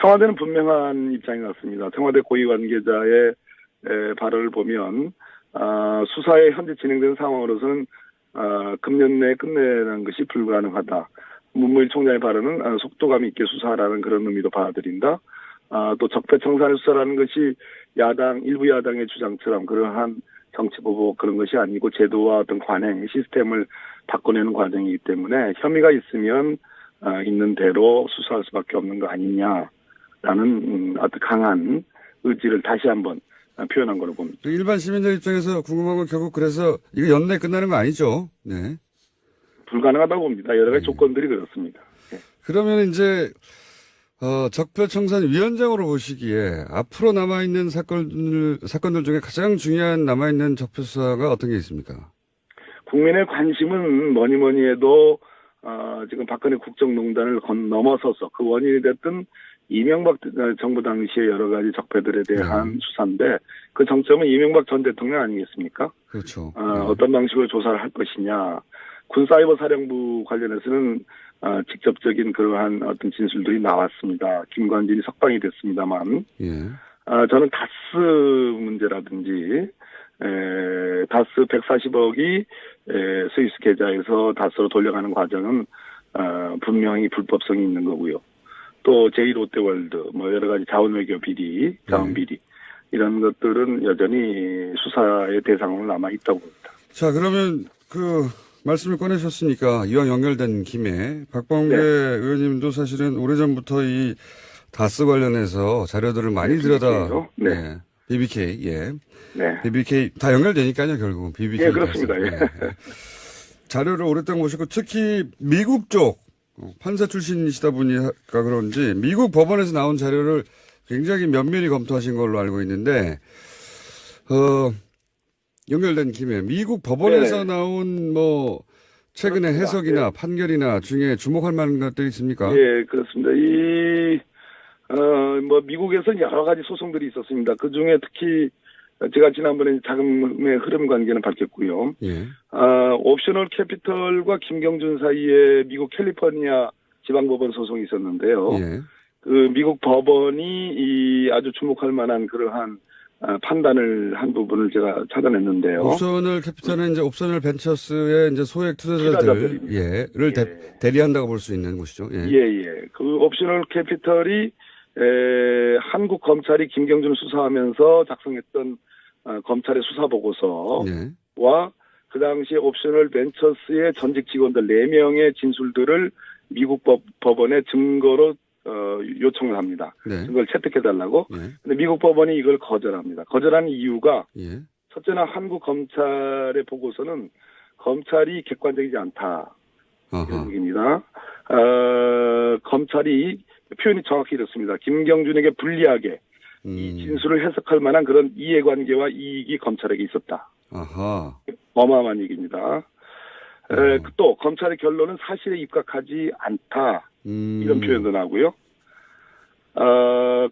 청와대는 분명한 입장이 같습니다. 청와대 고위 관계자의 발언을 보면 수사에 현재 진행되는 상황으로서는 금년 내에 끝내는 것이 불가능하다. 문무일 총장의 발언은 속도감 있게 수사하라는 그런 의미도 받아들인다. 또 적폐청산의 수사라는 것이 일부 야당의 주장처럼 그러한 정치보복 그런 것이 아니고 제도와 어떤 관행, 시스템을 바꿔내는 과정이기 때문에 혐의가 있으면 있는 대로 수사할 수밖에 없는 거 아니냐라는 아주 강한 의지를 다시 한번 표현한 걸로 봅니다. 일반 시민들 입장에서 궁금한 건 결국 그래서 이거 연내 끝나는 거 아니죠? 네. 불가능하다고 봅니다. 여러 가지 조건들이 그렇습니다. 네. 그러면 이제 적폐청산위원장으로 보시기에 앞으로 남아있는 사건들 중에 가장 중요한 남아있는 적폐 수사가 어떤 게 있습니까? 국민의 관심은 뭐니 해도 지금 박근혜 국정농단을 넘어서서 그 원인이 됐던 이명박 정부 당시의 여러 가지 적폐들에 대한 수사인데 그 정점은 이명박 전 대통령 아니겠습니까? 그렇죠. 어떤 방식으로 조사를 할 것이냐. 군사이버사령부 관련해서는 직접적인 그러한 어떤 진술들이 나왔습니다. 김관진이 석방이 됐습니다만 저는 다스 문제라든지 다스 140억이 스위스 계좌에서 다스로 돌려가는 과정은 분명히 불법성이 있는 거고요. 또 제2롯데월드 뭐 여러 가지 자원외교 비리, 자원비리 이런 것들은 여전히 수사의 대상으로 남아 있다고 봅니다. 자, 그러면 말씀을 꺼내셨으니까 이왕 연결된 김에 박범계 의원님도 사실은 오래전부터 이 다스 관련해서 자료들을 많이 BBK, BBK 다 연결되니까요, 결국은. BBK. 그렇습니다. 자료를 오랫동안 보시고 특히 미국 쪽 판사 출신이시다 보니까 그런지 미국 법원에서 나온 자료를 굉장히 면밀히 검토하신 걸로 알고 있는데, 연결된 김에 미국 법원에서 나온 최근의 해석이나 판결이나 중에 주목할 만한 것들이 있습니까? 예, 그렇습니다. 미국에서는 여러 가지 소송들이 있었습니다. 그 중에 특히 제가 지난번에 자금의 흐름 관계는 밝혔고요. 옵셔널 캐피털과 김경준 사이에 미국 캘리포니아 지방법원 소송이 있었는데요. 그 미국 법원이 아주 주목할 만한 그러한 판단을 한 부분을 제가 찾아냈는데요. 옵셔널 캐피탈은 이제 옵셔널 벤처스의 이제 소액 투자자들을 대리한다고 볼 수 있는 곳이죠. 그 옵셔널 캐피털이 한국 검찰이 김경준을 수사하면서 작성했던 검찰의 수사 보고서와 그 당시에 옵셔널 벤처스의 전직 직원들 4명의 진술들을 미국 법원에 증거로 요청을 합니다. 그걸 채택해달라고. 근데 미국 법원이 이걸 거절합니다. 거절하는 이유가 첫째는 한국 검찰의 보고서는 검찰이 객관적이지 않다. 이런 얘기입니다. 검찰이 표현이 정확히 이렇습니다. 김경준에게 불리하게 이 진술을 해석할 만한 그런 이해관계와 이익이 검찰에게 있었다. 어마어마한 얘기입니다. 또 검찰의 결론은 사실에 입각하지 않다. 이런 표현도 나오고요.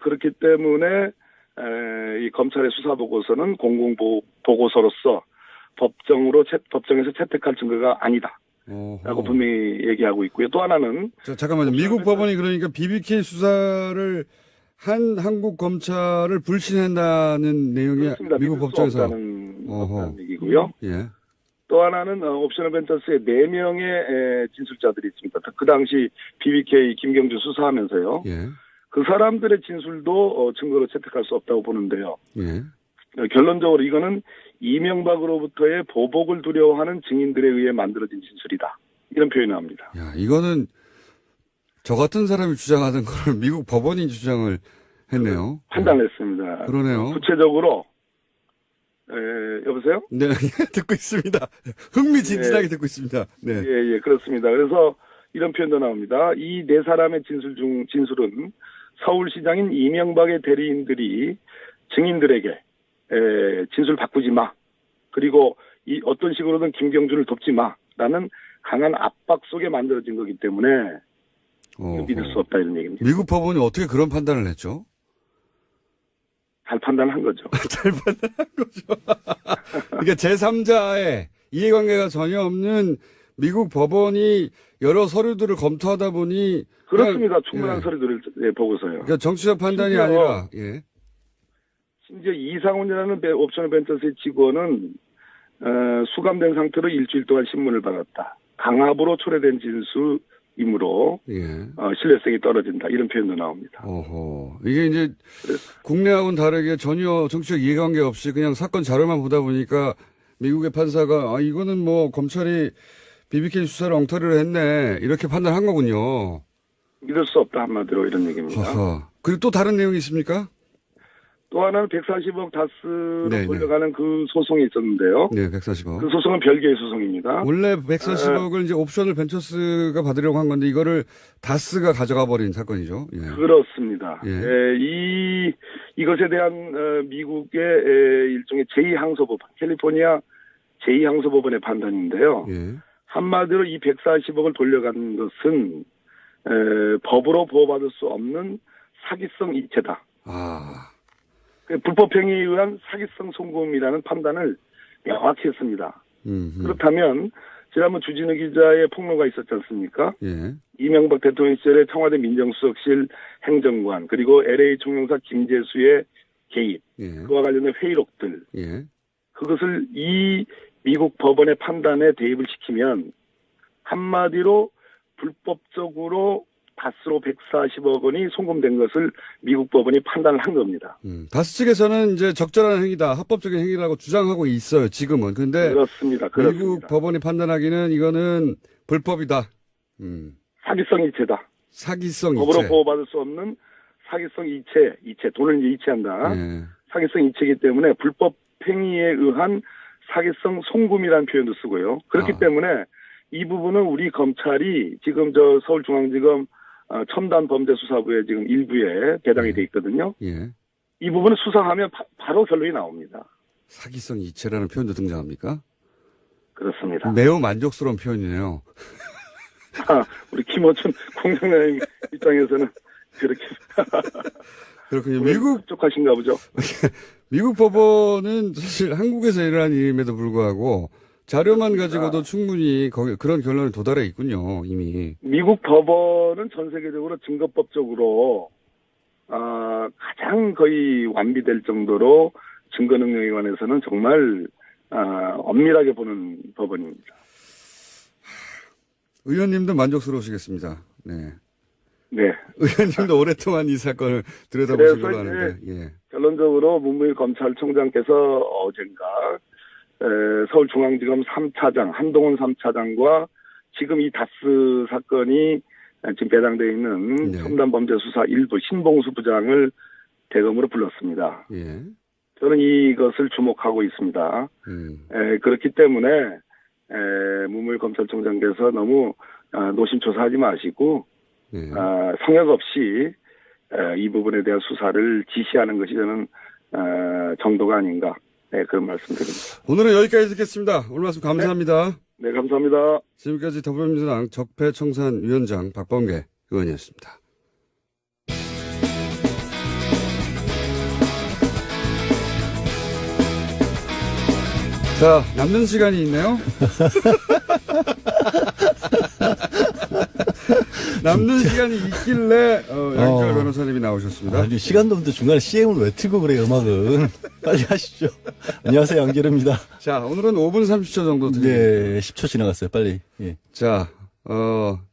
그렇기 때문에 이 검찰의 수사 보고서는 공공보고서로서 법정에서 채택할 증거가 아니다. 라고 분명히 얘기하고 있고요. 또 하나는 잠깐만요. 미국 법원이 그러니까 BBK 수사를 한 한국 검찰을 불신한다는 내용이 미국 법정에서 없다는 얘기고요. 또 하나는 옵셔널 벤처스의 4명의 진술자들이 있습니다. 그 당시 BBK 김경준 수사하면서요. 그 사람들의 진술도 증거로 채택할 수 없다고 보는데요. 결론적으로 이거는 이명박으로부터의 보복을 두려워하는 증인들에 의해 만들어진 진술이다. 이런 표현을 합니다. 이거는 저 같은 사람이 주장하는 걸 미국 법원이 주장을 했네요. 판단했습니다. 그러네요. 구체적으로 여보세요? 네, 듣고 있습니다. 흥미진진하게 듣고 있습니다. 네. 그렇습니다. 그래서 이런 표현도 나옵니다. 이 4사람의 진술은 서울시장인 이명박의 대리인들이 증인들에게 진술 바꾸지 마. 그리고 어떤 식으로든 김경준을 돕지 마라는 강한 압박 속에 만들어진 거기 때문에 믿을 수 없다 이런 얘기입니다. 미국 법원이 어떻게 그런 판단을 했죠? 잘 판단한 거죠. 잘 판단한 거죠. 그러니까 제3자의 이해관계가 전혀 없는 미국 법원이 여러 서류들을 검토하다 보니 그렇습니다. 충분한 예. 서류들을 보고서요. 그러니까 정치적 판단이 심지어 아니라 예. 심지어 이상훈이라는 옵셔널 벤처스의 직원은 수감된 상태로 일주일 동안 신문을 받았다. 강압으로 초래된 진술이므로 예. 신뢰성이 떨어진다. 이런 표현도 나옵니다. 어허. 이게 이제 국내하고는 다르게 전혀 정치적 이해관계 없이 그냥 사건 자료만 보다 보니까 미국의 판사가 이거는 뭐 검찰이 BBK 수사를 엉터리로 했네. 이렇게 판단한 거군요. 믿을 수 없다 한마디로 이런 얘기입니다. 허허. 그리고 또 다른 내용이 있습니까? 또 하나는 140억 다스로 네네. 돌려가는 그 소송이 있었는데요. 네, 140억. 그 소송은 별개의 소송입니다. 원래 140억을 이제 옵션을 벤처스가 받으려고 한 건데 이거를 다스가 가져가 버린 사건이죠. 예. 그렇습니다. 예. 이것에 대한 미국의 일종의 제2항소법원, 캘리포니아 제2항소법원의 판단인데요. 예. 한마디로 이 140억을 돌려간 것은 법으로 보호받을 수 없는 사기성 이체다. 아. 불법행위에 의한 사기성 송금이라는 판단을 명확히 했습니다. 그렇다면 지난번 주진우 기자의 폭로가 있었지 않습니까? 예. 이명박 대통령 시절에 청와대 민정수석실 행정관 그리고 LA 총영사 김재수의 개입 예. 그와 관련된 회의록들 예. 그것을 이 미국 법원의 판단에 대입을 시키면 한마디로 불법적으로 다스로 140억 원이 송금된 것을 미국 법원이 판단을 한 겁니다. 다스 측에서는 이제 적절한 행위다, 합법적인 행위라고 주장하고 있어요, 지금은. 근데 그렇습니다. 미국 법원이 판단하기는 이거는 불법이다. 사기성 이체다. 사기성 법으로 이체. 보호받을 수 없는 사기성 이체, 돈을 이제 이체한다. 예. 사기성 이체이기 때문에 불법 행위에 의한 사기성 송금이라는 표현도 쓰고요. 그렇기 때문에 이 부분은 우리 검찰이 지금 서울중앙지검 첨단범죄수사부에 지금 일부에 배당이 돼 있거든요. 예. 이 부분을 수사하면 바로 결론이 나옵니다. 사기성 이체라는 표현도 등장합니까? 그렇습니다. 매우 만족스러운 표현이네요. 우리 김어준 공장장님 입장에서는 그렇게 그렇군요. 미국 족하신가 보죠. 미국 법원은 사실 한국에서 일어난 일임에도 불구하고 자료만 가지고도 충분히 그런 결론에 도달해 있군요, 이미. 미국 법원은 전 세계적으로 증거법적으로 가장 거의 완비될 정도로 증거 능력에 관해서는 정말 엄밀하게 보는 법원입니다. 의원님도 만족스러우시겠습니다. 네. 네. 의원님도 오랫동안 이 사건을 들여다보신 걸로 아는데. 예. 결론적으로 문무일 검찰총장께서 어젠가 서울중앙지검 3차장 한동훈 3차장과 지금 이 다스 사건이 지금 배당되어 있는 네. 첨단범죄수사 1부 신봉수 부장을 대검으로 불렀습니다. 예. 저는 이것을 주목하고 있습니다. 그렇기 때문에 문무일 검찰총장께서 너무 노심초사하지 마시고 예. 성역 없이 이 부분에 대한 수사를 지시하는 것이 저는 정도가 아닌가 그런 말씀드립니다. 오늘은 여기까지 듣겠습니다. 오늘 말씀 감사합니다. 네, 감사합니다. 지금까지 더불어민주당 적폐청산위원장 박범계 의원이었습니다. 자, 남는 시간이 있네요. 남는 시간이 있길래 양철 변호사님이 나오셨습니다. 아니, 시간도 없는데 중간에 CM을 왜 틀고 그래요, 음악은. 빨리 하시죠. 안녕하세요, 양재르입니다. 자, 오늘은 5분 30초 정도 드립니다. 네, 10초 지나갔어요, 빨리. 예. 자,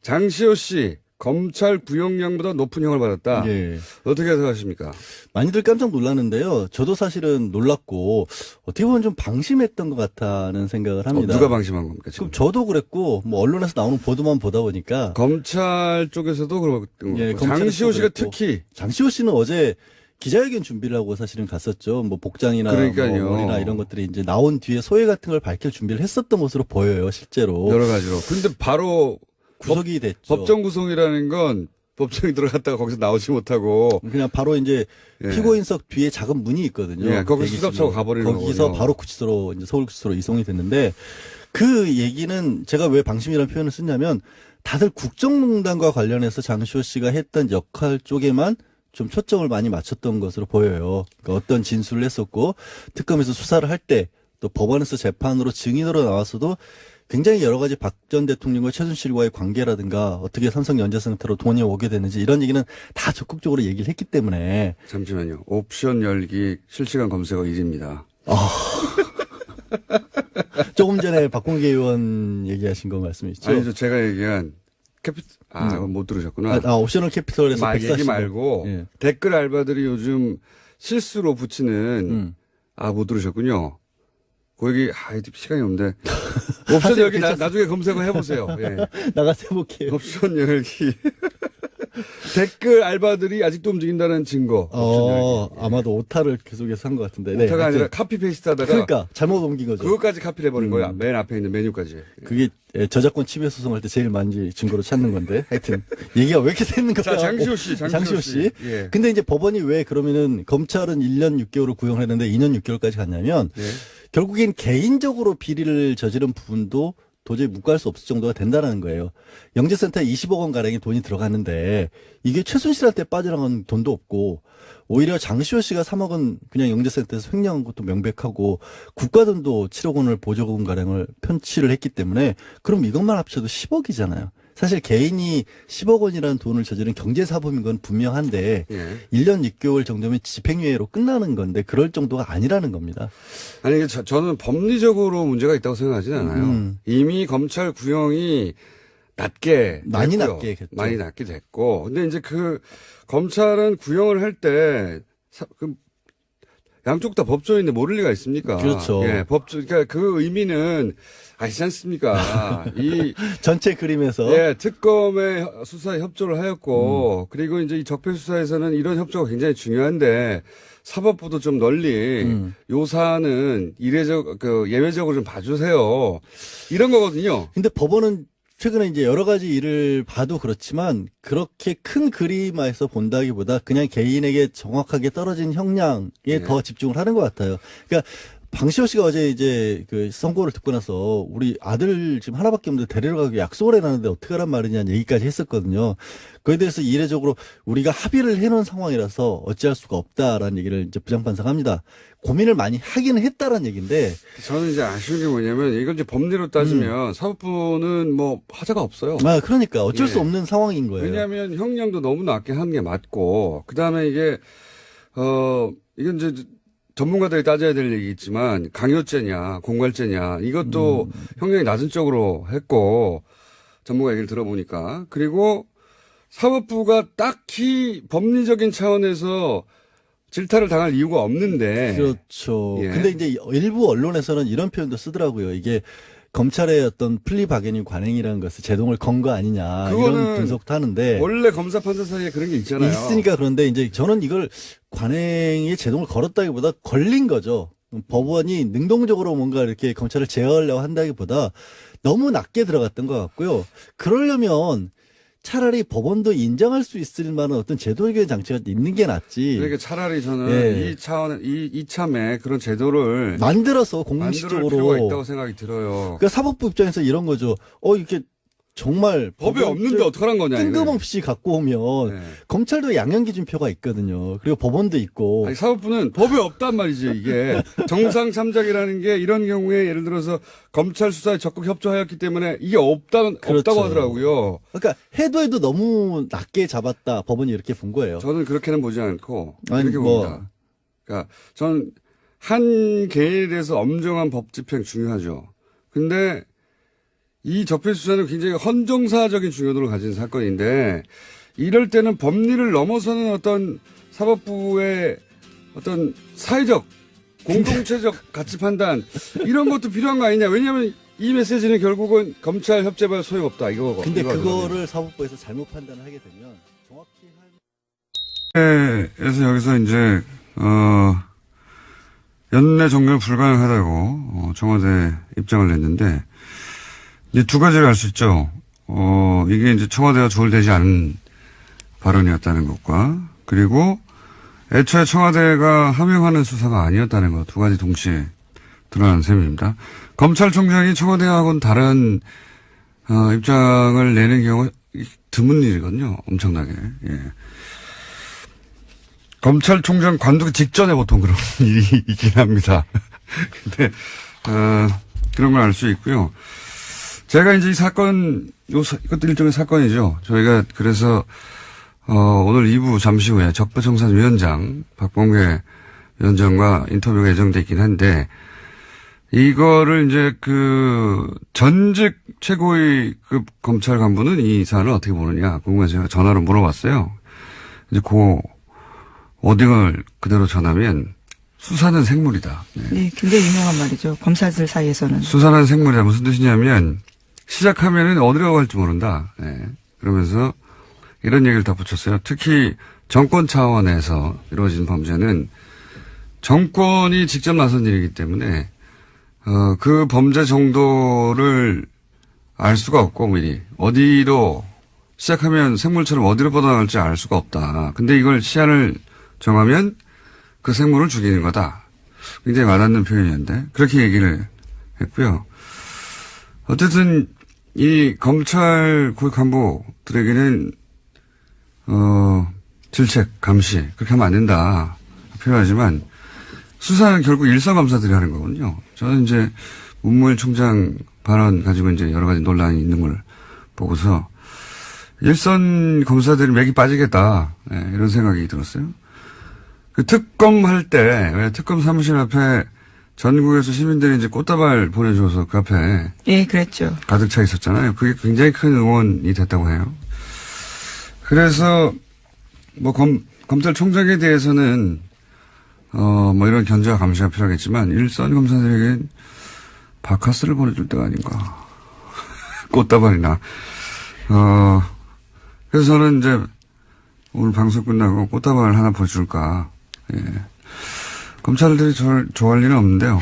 장시호 씨 검찰 구형량보다 높은 형을 받았다. 예. 어떻게 생각하십니까? 많이들 깜짝 놀랐는데요. 저도 사실은 놀랐고, 어떻게 보면 좀 방심했던 것 같다는 생각을 합니다. 누가 방심한 겁니까, 지금? 그럼 저도 그랬고, 뭐, 언론에서 나오는 보도만 보다 보니까. 검찰 쪽에서도 그렇고, 예, 장시호 씨가 그랬고. 특히. 장시호 씨는 어제 기자회견 준비를 하고 사실은 갔었죠. 뭐, 복장이나 그러니까요. 뭐 머리나 이런 것들이 이제 나온 뒤에 소회 같은 걸 밝힐 준비를 했었던 것으로 보여요, 실제로. 여러 가지로. 근데 바로 구속이 됐죠. 법정 구속이라는 건 법정에 들어갔다가 거기서 나오지 못하고. 그냥 바로 이제 예. 피고인석 뒤에 작은 문이 있거든요. 예, 거기 대기실로. 수갑차고 가버리는 거기서 거군요. 바로 구치소로 이제 서울구치소로 이송이 됐는데 그 얘기는 제가 왜 방심이라는 표현을 쓰냐면 다들 국정농단과 관련해서 장시호 씨가 했던 역할 쪽에만 좀 초점을 많이 맞췄던 것으로 보여요. 그러니까 어떤 진술을 했었고 특검에서 수사를 할 때 또 법원에서 재판으로 증인으로 나왔어도 굉장히 여러 가지 박 전 대통령과 최순실과의 관계라든가 어떻게 삼성 연재센터로 돈이 오게 되는지 이런 얘기는 다 적극적으로 얘기를 했기 때문에. 잠시만요. 옵션 열기 실시간 검색어 1위입니다. 조금 전에 박범계 의원 얘기하신 거 말씀이시죠? 아니죠. 제가 얘기한 그건 못 들으셨구나. 옵셔널 캐피털에서 막 140. 얘기 말고 예. 댓글 알바들이 요즘 실수로 붙이는 못 들으셨군요. 그 얘기 시간이 없는데 옵션 열기 나중에 검색어 해보세요. 예. 나가서 해볼게요. 옵션 열기 댓글 알바들이 아직도 움직인다는 증거. 옵션 열기. 아마도 오타를 계속해서 한 것 같은데. 오타가 아니라 하여튼 카피 페이스트 하다가 그러니까 잘못 옮긴 거죠. 그것까지 카피를 해버린 거야. 맨 앞에 있는 메뉴까지. 그게 저작권 침해 소송할 때 제일 많이 증거로 찾는 건데. 하여튼 얘기가 왜 이렇게 되는 거야? 자, 장시호 씨. 예. 근데 이제 법원이 왜 그러면은 검찰은 1년 6개월을 구형을 했는데 2년 6개월까지 갔냐면 예. 결국엔 개인적으로 비리를 저지른 부분도 도저히 묵과할 수 없을 정도가 된다는 거예요. 영재센터에 20억 원 가량의 돈이 들어가는데 이게 최순실한테 빠져나간 돈도 없고 오히려 장시호 씨가 3억 원 그냥 영재센터에서 횡령한 것도 명백하고 국가 돈도 7억 원을 보조금 가량을 편취를 했기 때문에 그럼 이것만 합쳐도 10억이잖아요. 사실 개인이 10억 원이라는 돈을 저지른 경제사범인 건 분명한데 예. 1년 6개월 정도면 집행유예로 끝나는 건데 그럴 정도가 아니라는 겁니다. 아니, 이게 저는 법리적으로 문제가 있다고 생각하지는 않아요. 이미 검찰 구형이 많이 됐고요. 낮게 됐죠. 많이 낮게 됐고. 근데 이제 검찰은 구형을 할 때, 양쪽 다 법조인인데 모를 리가 있습니까? 그렇죠. 예, 그러니까 그 의미는 아시지 않습니까? 전체 그림에서 예, 특검의 수사에 협조를 하였고, 그리고 이제 이 적폐 수사에서는 이런 협조가 굉장히 중요한데, 사법부도 좀 널리 요 사안은 예외적으로 좀 봐주세요. 이런 거거든요. 근데 법원은 최근에 이제 여러 가지 일을 봐도 그렇지만 그렇게 큰 그림에서 본다기보다 그냥 개인에게 정확하게 떨어진 형량에 더 집중을 하는 것 같아요. 그러니까 방시호 씨가 어제 이제 그 선고를 듣고 나서 우리 아들 지금 하나밖에 없는데 데리러 가기 약속을 해놨는데 어떡하란 말이냐는 얘기까지 했었거든요. 그에 대해서 이례적으로 우리가 합의를 해놓은 상황이라서 어찌할 수가 없다라는 얘기를 이제 부장판사가 합니다. 고민을 많이 하기는 했다라는 얘기인데. 저는 이제 아쉬운 게 뭐냐면 이걸 이제 법리로 따지면 사법부는 뭐 하자가 없어요. 그러니까 어쩔 수 없는 상황인 거예요. 왜냐하면 형량도 너무 낮게 한 게 맞고, 그 다음에 이건 이제 전문가들이 따져야 될 얘기겠지만 강요죄냐 공갈죄냐 이것도 형량이 낮은 쪽으로 했고, 전문가 얘기를 들어보니까. 그리고 사법부가 딱히 법리적인 차원에서 질타를 당할 이유가 없는데. 그렇죠. 예. 근데 이제 일부 언론에서는 이런 표현도 쓰더라고요. 이게 검찰의 어떤 플리바게닝 관행이라는 것을 제동을 건 거 아니냐 이런 분석도 하는데 원래 검사 판사 사이에 그런 게 있잖아요. 있으니까. 그런데 이제 저는 이걸 관행에 제동을 걸었다기보다 걸린 거죠. 법원이 능동적으로 뭔가 이렇게 검찰을 제어하려고 한다기보다 너무 낮게 들어갔던 것 같고요. 그러려면 차라리 법원도 인정할 수 있을 만한 어떤 제도적인 장치가 있는 게 낫지. 그러니까 차라리 저는 이참에 그런 제도를 만들어서 만들 공식적으로 필요가 있다고 생각이 들어요. 그러니까 사법부 입장에서 이런 거죠. 이렇게 정말 법에 없는데 어떡하란 거냐. 뜬금없이 갖고 오면 네. 검찰도 양형기준표가 있거든요. 그리고 법원도 있고. 아니, 사법부는 법에 없단 말이지, 이게. 정상 참작이라는 게 이런 경우에 예를 들어서 검찰 수사에 적극 협조하였기 때문에 이게 그렇죠. 없다고 하더라고요. 그러니까 해도 너무 낮게 잡았다. 법원이 이렇게 본 거예요. 저는 그렇게는 보지 않고 아니, 이렇게 봅니다. 그러니까 전 한 개인에 대해서 엄정한 법 집행 중요하죠. 근데 이 적폐 수사는 굉장히 헌정사적인 중요도를 가진 사건인데 이럴 때는 법리를 넘어서는 어떤 사법부의 어떤 사회적 공동체적 가치 판단 이런 것도 필요한 거 아니냐. 왜냐하면 이 메시지는 결국은 검찰 협재발 소용없다 이거고. 근데 그거를 사법부에서 잘못 판단을 하게 되면 정확히 그래서 여기서 이제 연내 종결 불가능하다고 청와대 입장을 냈는데 이제 두 가지를 알 수 있죠. 이게 이제 청와대가 조율되지 않은 발언이었다는 것과 그리고 애초에 청와대가 함양하는 수사가 아니었다는 것 두 가지 동시에 드러나는 셈입니다. 검찰총장이 청와대하고는 다른 입장을 내는 경우가 드문 일이거든요. 엄청나게. 예. 검찰총장 관두기 직전에 보통 그런 일이 있긴 합니다. 근데 그런 걸 알 수 있고요. 제가 이제 이 사건, 이것도 일종의 사건이죠. 저희가 그래서, 오늘 2부 잠시 후에 적폐청산위원장, 박범계 위원장과 인터뷰가 예정돼 있긴 한데, 이거를 이제 전직 최고위급 검찰 간부는 이 사안을 어떻게 보느냐 궁금해서 제가 전화로 물어봤어요. 이제 워딩을 그대로 전하면 수사는 생물이다. 네, 굉장히 유명한 말이죠. 검사들 사이에서는. 수사는 생물이다. 무슨 뜻이냐면 시작하면은 어디로 갈지 모른다. 네. 그러면서 이런 얘기를 다 붙였어요. 특히 정권 차원에서 이루어진 범죄는 정권이 직접 나선 일이기 때문에 그 범죄 정도를 알 수가 없고 미리 어디로 시작하면 생물처럼 어디로 뻗어나갈지 알 수가 없다. 근데 이걸 시한을 정하면 그 생물을 죽이는 거다. 굉장히 와닿는 표현이었는데 그렇게 얘기를 했고요. 어쨌든 이 검찰 고위 간부들에게는 질책, 감시 그렇게 하면 안 된다 필요하지만 수사는 결국 일선 검사들이 하는 거거든요. 저는 이제 문무일 총장 발언 가지고 이제 여러 가지 논란이 있는 걸 보고서 일선 검사들이 맥이 빠지겠다 이런 생각이 들었어요. 그 특검 할 때 왜 특검 사무실 앞에 전국에서 시민들이 이제 꽃다발 보내줘서 그 앞에 예, 그랬죠. 가득 차 있었잖아요. 그게 굉장히 큰 응원이 됐다고 해요. 그래서 뭐 검찰총장에 대해서는 뭐 이런 견제와 감시가 필요하겠지만 일선 검사들에겐 바카스를 보내줄 때가 아닌가. 꽃다발이나. 그래서 저는 이제 오늘 방송 끝나고 꽃다발 하나 보여줄까. 예. 검찰들이 저를 좋아할 일은 없는데요.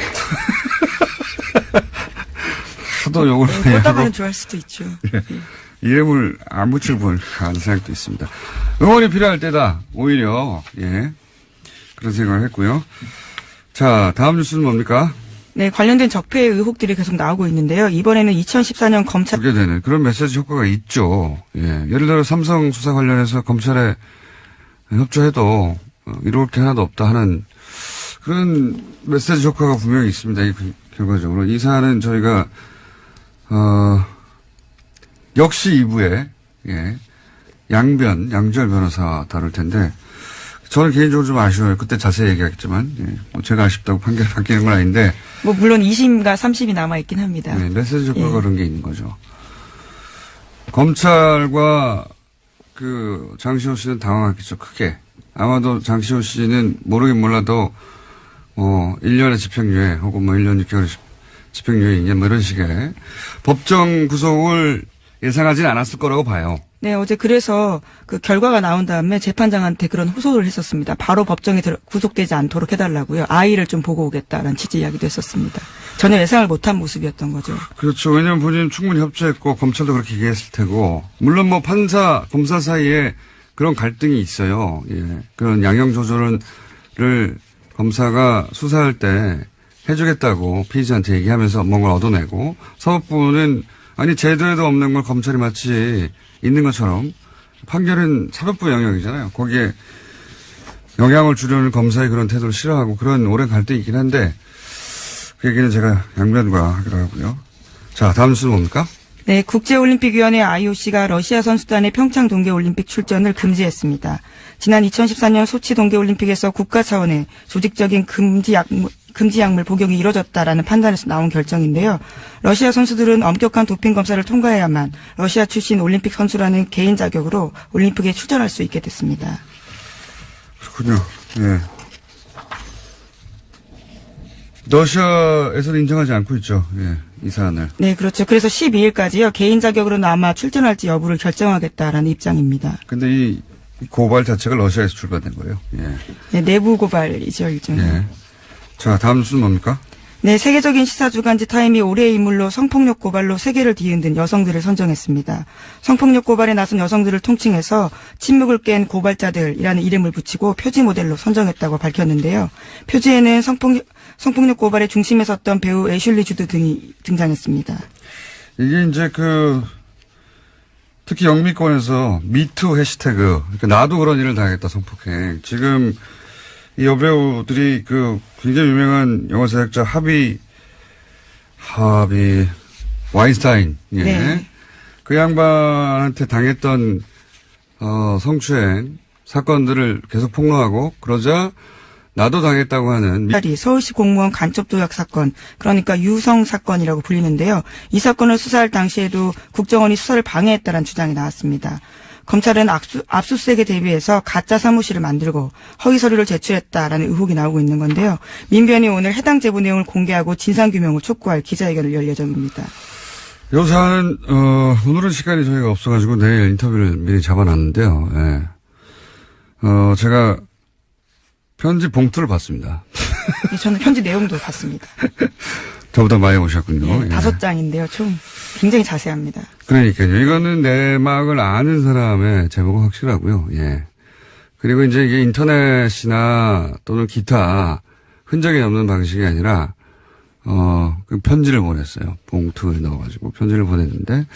하도 욕을 많이 하고. 꽃다발은 좋아할 수도 있죠. 예. 이름을 안 붙일 뻔 하는 생각도 있습니다. 응원이 필요할 때다. 오히려 예. 그런 생각을 했고요. 자, 다음 뉴스는 뭡니까? 네, 관련된 적폐 의혹들이 계속 나오고 있는데요. 이번에는 2014년 검찰 그게 되는 그런 메시지 효과가 있죠. 예. 예를 들어 삼성 수사 관련해서 검찰에 협조해도 이렇게 하나도 없다 하는 그런 메시지 효과가 분명히 있습니다. 결과적으로. 이 사안은 저희가 역시 2부에 예. 양지열 변호사 다룰 텐데 저는 개인적으로 좀 아쉬워요. 그때 자세히 얘기하겠지만 예. 뭐 제가 아쉽다고 판결이 바뀌는 건 아닌데 뭐 물론 2심과 3심이 남아있긴 합니다. 네, 메시지 효과가 예. 그런 게 있는 거죠. 검찰과 장시호 씨는 당황했겠죠. 크게. 아마도 장시호 씨는 모르긴 몰라도 1년의 집행유예 혹은 1년 6개월 집행유예 뭐 이런 식의 법정 구속을 예상하진 않았을 거라고 봐요. 네, 어제 그래서 그 결과가 나온 다음에 재판장한테 그런 호소를 했었습니다. 바로 법정에 구속되지 않도록 해달라고요. 아이를 좀 보고 오겠다라는 취지 이야기도 했었습니다. 전혀 예상을 못한 모습이었던 거죠. 그렇죠. 왜냐하면 본인은 충분히 협조했고 검찰도 그렇게 얘기했을 테고 물론 뭐 판사, 검사 사이에 그런 갈등이 있어요. 예. 그런 양형 조절을 검사가 수사할 때 해주겠다고 피의자한테 얘기하면서 뭔가를 얻어내고 사법부는 아니 제도에도 없는 걸 검찰이 마치 있는 것처럼 판결은 사법부 영역이잖아요. 거기에 영향을 주려는 검사의 그런 태도를 싫어하고 그런 오랜 갈등이 있긴 한데 그 얘기는 제가 양면과 하기로 하고요. 자, 다음 뉴스는 뭡니까? 네, 국제올림픽위원회 IOC가 러시아 선수단의 평창 동계올림픽 출전을 금지했습니다. 지난 2014년 소치 동계올림픽에서 국가 차원의 조직적인 금지 약물 복용이 이뤄졌다라는 판단에서 나온 결정인데요. 러시아 선수들은 엄격한 도핑 검사를 통과해야만 러시아 출신 올림픽 선수라는 개인 자격으로 올림픽에 출전할 수 있게 됐습니다. 그렇군요. 예. 러시아에서는 인정하지 않고 있죠. 예, 이 사안을. 네, 그렇죠. 그래서 12일까지요. 개인 자격으로는 아마 출전할지 여부를 결정하겠다라는 입장입니다. 근데 이 고발 자체가 러시아에서 출발된 거예요. 예. 네, 내부 고발이죠, 일종의. 예. 자, 다음 뉴스는 뭡니까? 네, 세계적인 시사주간지 타임이 올해의 인물로 성폭력 고발로 세계를 뒤흔든 여성들을 선정했습니다. 성폭력 고발에 나선 여성들을 통칭해서 침묵을 깬 고발자들이라는 이름을 붙이고 표지 모델로 선정했다고 밝혔는데요. 표지에는 성폭력 고발의 중심에 섰던 배우 애슐리 주드 등이 등장했습니다. 이게 이제 특히 영미권에서 미투 해시태그, 그러니까 나도 그런 일을 당했다, 성폭행. 지금 이 여배우들이 굉장히 유명한 영화 제작자 하비 와인스타인. 예. 네. 그 양반한테 당했던, 성추행 사건들을 계속 폭로하고, 그러자, 나도 당했다고 하는 서울시 공무원 간첩 조작 사건, 그러니까 유성 사건이라고 불리는데요. 이 사건을 수사할 당시에도 국정원이 수사를 방해했다는 주장이 나왔습니다. 검찰은 압수수색에 대비해서 가짜 사무실을 만들고 허위 서류를 제출했다라는 의혹이 나오고 있는 건데요. 민변이 오늘 해당 제보 내용을 공개하고 진상규명을 촉구할 기자회견을 열 예정입니다. 요 사안은, 오늘은 시간이 저희가 없어가지고 내일 인터뷰를 미리 잡아놨는데요. 예. 제가 편지 봉투를 봤습니다. 네, 저는 편지 내용도 봤습니다. 저보다 많이 오셨군요. 네, 5장인데요. 총 굉장히 자세합니다. 그러니까요. 이거는 내막을 아는 사람의 제보가 확실하고요. 예. 그리고 이제 이게 인터넷이나 또는 기타 흔적이 없는 방식이 아니라, 그 편지를 보냈어요. 봉투에 넣어가지고 편지를 보냈는데,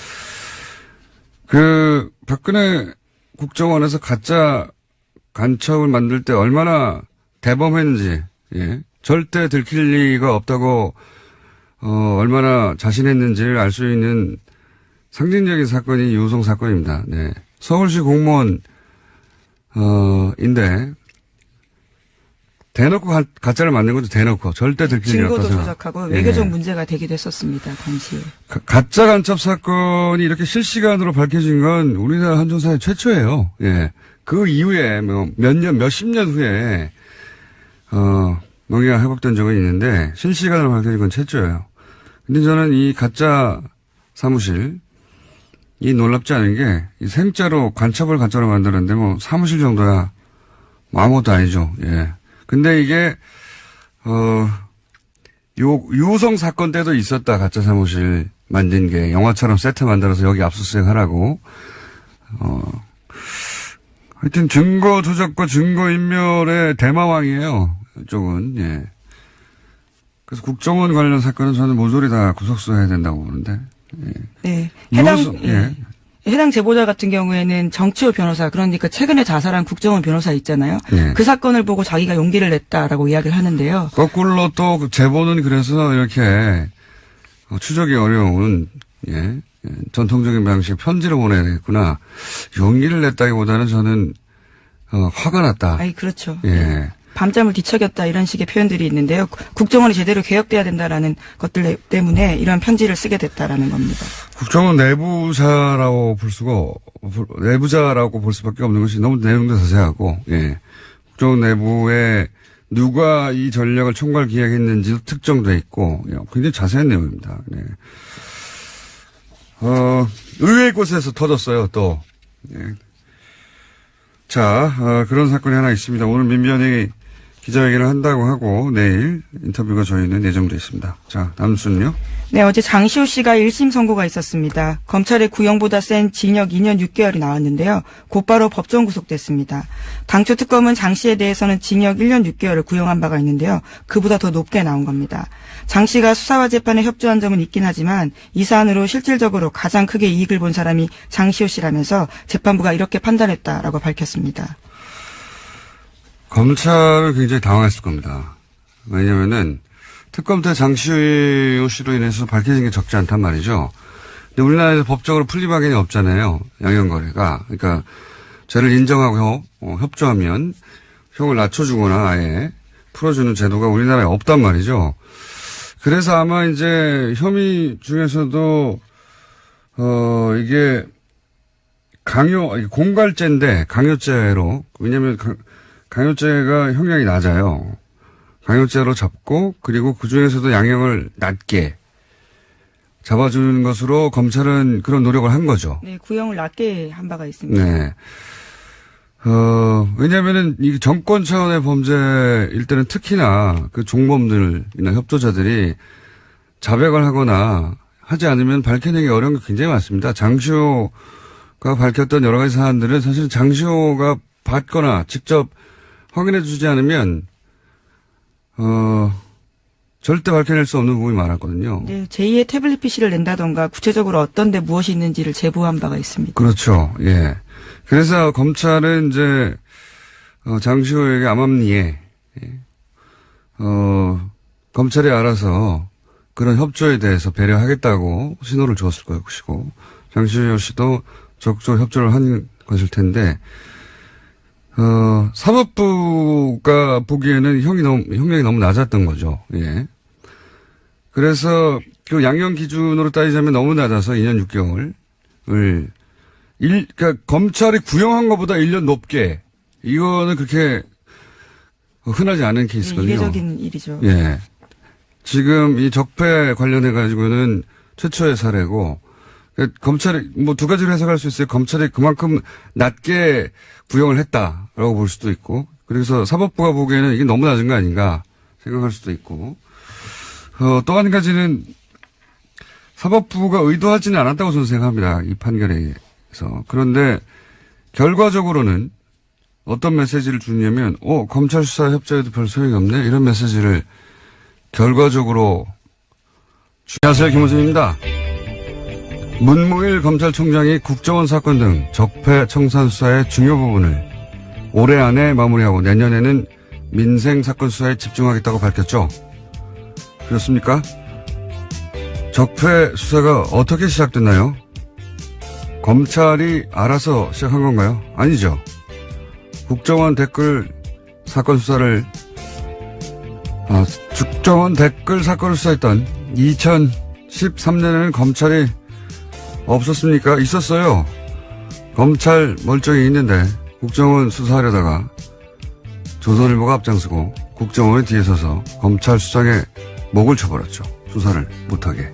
박근혜 국정원에서 가짜 간첩을 만들 때 얼마나 대범했는지, 예. 절대 들킬 리가 없다고, 얼마나 자신했는지를 알 수 있는 상징적인 사건이 유성 사건입니다. 네. 서울시 공무원, 인데, 대놓고 가짜를 만든 것도 대놓고 절대 들킬 리 없다. 증거도 조작하고 외교적 문제가 되기도 했었습니다. 당시에. 가짜 간첩 사건이 이렇게 실시간으로 밝혀진 건 우리나라 한정사회 최초예요. 예. 그 이후에 몇십 년 후에, 명예가 회복된 적은 있는데 실시간으로 밝혀진 건 최초예요. 근데 저는 이 가짜 사무실, 이 놀랍지 않은 게, 이 생자로 간첩을 가짜로 만드는데 사무실 정도야 아무것도 아니죠. 예. 근데 이게, 유성 사건 때도 있었다. 가짜 사무실 만든 게 영화처럼 세트 만들어서 여기 압수수색 하라고. 하여튼 증거 조작과 증거 인멸의 대마왕이에요. 이쪽은. 예. 그래서 국정원 관련 사건은 저는 모조리 다 구속수사해야 된다고 보는데. 예. 네. 예. 해당 제보자 같은 경우에는 정치호 변호사, 그러니까 최근에 자살한 국정원 변호사 있잖아요. 예. 그 사건을 보고 자기가 용기를 냈다라고 이야기를 하는데요. 거꾸로 또 제보는 그래서 이렇게 추적이 어려운, 예. 전통적인 방식의 편지를 보내야 되겠구나. 용기를 냈다기보다는 저는, 화가 났다. 아이, 그렇죠. 예. 밤잠을 뒤척였다 이런 식의 표현들이 있는데요. 국정원이 제대로 개혁돼야 된다라는 것들 때문에 이런 편지를 쓰게 됐다라는 겁니다. 국정원 내부자라고 볼 수밖에 없는 것이 너무 내용도 자세하고, 예. 국정원 내부에 누가 이 전략을 총괄 기획했는지도 특정돼 있고, 예. 굉장히 자세한 내용입니다. 네. 의외의 곳에서 터졌어요, 또. 예. 자, 그런 사건이 하나 있습니다. 오늘 민변이 기자회견을 한다고 하고 내일 인터뷰가 저희는 예정돼 있습니다. 자, 남순요. 네, 어제 장시호 씨가 1심 선고가 있었습니다. 검찰의 구형보다 센 징역 2년 6개월이 나왔는데요. 곧바로 법정 구속됐습니다. 당초 특검은 장 씨에 대해서는 징역 1년 6개월을 구형한 바가 있는데요. 그보다 더 높게 나온 겁니다. 장 씨가 수사와 재판에 협조한 점은 있긴 하지만 이 사안으로 실질적으로 가장 크게 이익을 본 사람이 장시호 씨라면서 재판부가 이렇게 판단했다라고 밝혔습니다. 검찰은 굉장히 당황했을 겁니다. 왜냐면은 특검 때 장시호 씨로 인해서 밝혀진 게 적지 않단 말이죠. 근데 우리나라에서 법적으로 풀리박인이 없잖아요. 양형거래가. 그러니까 죄를 인정하고 협조하면 형을 낮춰주거나 아예 풀어주는 제도가 우리나라에 없단 말이죠. 그래서 아마 이제 혐의 중에서도 이게 공갈죄인데 강요죄로, 왜냐면 강요죄가 형량이 낮아요. 강요죄로 잡고, 그리고 그 중에서도 양형을 낮게 잡아주는 것으로 검찰은 그런 노력을 한 거죠. 네, 구형을 낮게 한 바가 있습니다. 네. 왜냐면은 이 정권 차원의 범죄일 때는 특히나 그 종범들이나 협조자들이 자백을 하거나 하지 않으면 밝혀내기 어려운 게 굉장히 많습니다. 장시호가 밝혔던 여러 가지 사안들은 사실 장시호가 받거나 직접 확인해 주지 않으면 절대 밝혀낼 수 없는 부분이 많았거든요. 네, 제2의 태블릿 PC를 낸다던가 구체적으로 어떤 데 무엇이 있는지를 제보한 바가 있습니다. 그렇죠. 예. 그래서 검찰은 이제 장시호에게 암암리에 검찰이 알아서 그런 협조에 대해서 배려하겠다고 신호를 주었을 것이고 장시호 씨도 적극적으로 협조를 한 것일 텐데 사법부가 보기에는 형량이 너무 낮았던 거죠. 예. 그래서 그 양형 기준으로 따지자면 너무 낮아서 2년 6개월을 그러니까 검찰이 구형한 것보다 1년 높게 이거는 그렇게 흔하지 않은 케이스거든요. 이례적인 일이죠. 예. 지금 이 적폐 관련해 가지고는 최초의 사례고 그러니까 검찰이 뭐 두 가지로 해석할 수 있어요. 검찰이 그만큼 낮게 구형을 했다라고 볼 수도 있고 그래서 사법부가 보기에는 이게 너무 낮은 거 아닌가 생각할 수도 있고 또 한 가지는 사법부가 의도하지는 않았다고 저는 생각합니다. 이 판결에 의해서. 그런데 결과적으로는 어떤 메시지를 주냐면 검찰 수사 협조에도 별 소용이 없네 이런 메시지를 결과적으로 안녕하세요. 김호준입니다. 문무일 검찰총장이 국정원 사건 등 적폐 청산 수사의 중요 부분을 올해 안에 마무리하고 내년에는 민생 사건 수사에 집중하겠다고 밝혔죠. 그렇습니까? 적폐 수사가 어떻게 시작됐나요? 검찰이 알아서 시작한 건가요? 아니죠. 국정원 댓글 사건 수사를 국정원 댓글 사건을 수사했던 2013년에는 검찰이 없었습니까? 있었어요. 검찰 멀쩡히 있는데 국정원 수사하려다가 조선일보가 앞장서고 국정원이 뒤에 서서 검찰 수장에 목을 쳐버렸죠. 수사를 못하게.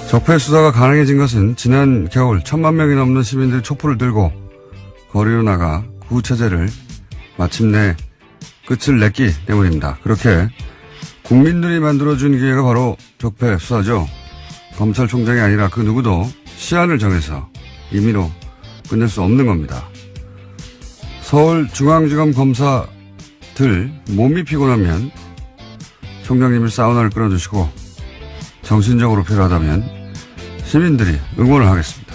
적폐 수사가 가능해진 것은 지난 겨울 1,000만 명이 넘는 시민들이 촛불을 들고 거리로 나가 구체제를 마침내 끝을 냈기 때문입니다. 그렇게 국민들이 만들어준 기회가 바로 적폐 수사죠. 검찰총장이 아니라 그 누구도 시한을 정해서 임의로 끝낼 수 없는 겁니다. 서울중앙지검 검사들 몸이 피곤하면 총장님이 사우나를 끌어주시고 정신적으로 필요하다면 시민들이 응원을 하겠습니다.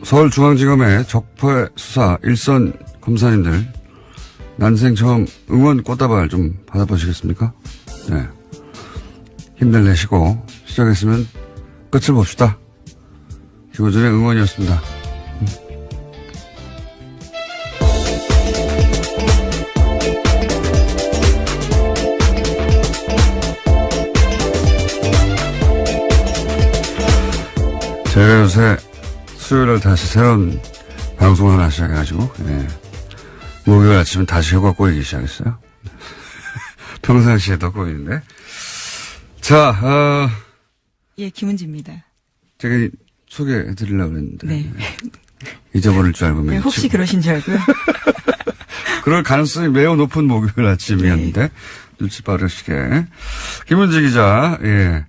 서울중앙지검의 적폐 수사 일선 검사님들 난생 처음 응원 꽃다발 좀 받아보시겠습니까? 네. 힘들 내시고 시작했으면 끝을 봅시다. 김호준의 응원이었습니다. 제가 요새 수요일날 다시 새로운 방송을 하나 시작해가지고, 예. 목요일 아침에 다시 혀가 꼬이기 시작했어요. 평상시에도 꼬이는데. 자, 예, 김은지입니다. 제가 소개해드리려고 그랬는데. 네. 잊어버릴 줄 알고. 네, 혹시 그러신 줄 알고요. 그럴 가능성이 매우 높은 목요일 아침이었는데. 네. 눈치 빠르시게. 김은지 기자, 예.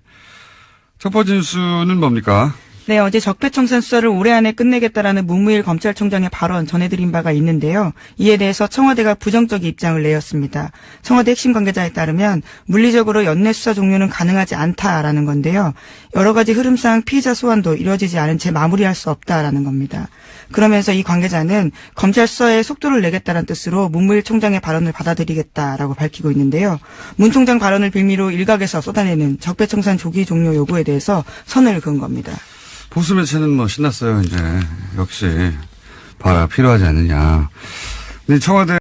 첫 번째 뉴스는 뭡니까? 네, 어제 적폐청산 수사를 올해 안에 끝내겠다라는 문무일 검찰총장의 발언 전해드린 바가 있는데요. 이에 대해서 청와대가 부정적인 입장을 내었습니다. 청와대 핵심 관계자에 따르면 물리적으로 연내 수사 종료는 가능하지 않다라는 건데요. 여러 가지 흐름상 피의자 소환도 이루어지지 않은 채 마무리할 수 없다라는 겁니다. 그러면서 이 관계자는 검찰 수사에 속도를 내겠다는 뜻으로 문무일 총장의 발언을 받아들이겠다라고 밝히고 있는데요. 문 총장 발언을 빌미로 일각에서 쏟아내는 적폐청산 조기 종료 요구에 대해서 선을 그은 겁니다. 보수 매체는 뭐 신났어요, 이제. 역시. 봐라, 필요하지 않느냐. 근데 청와대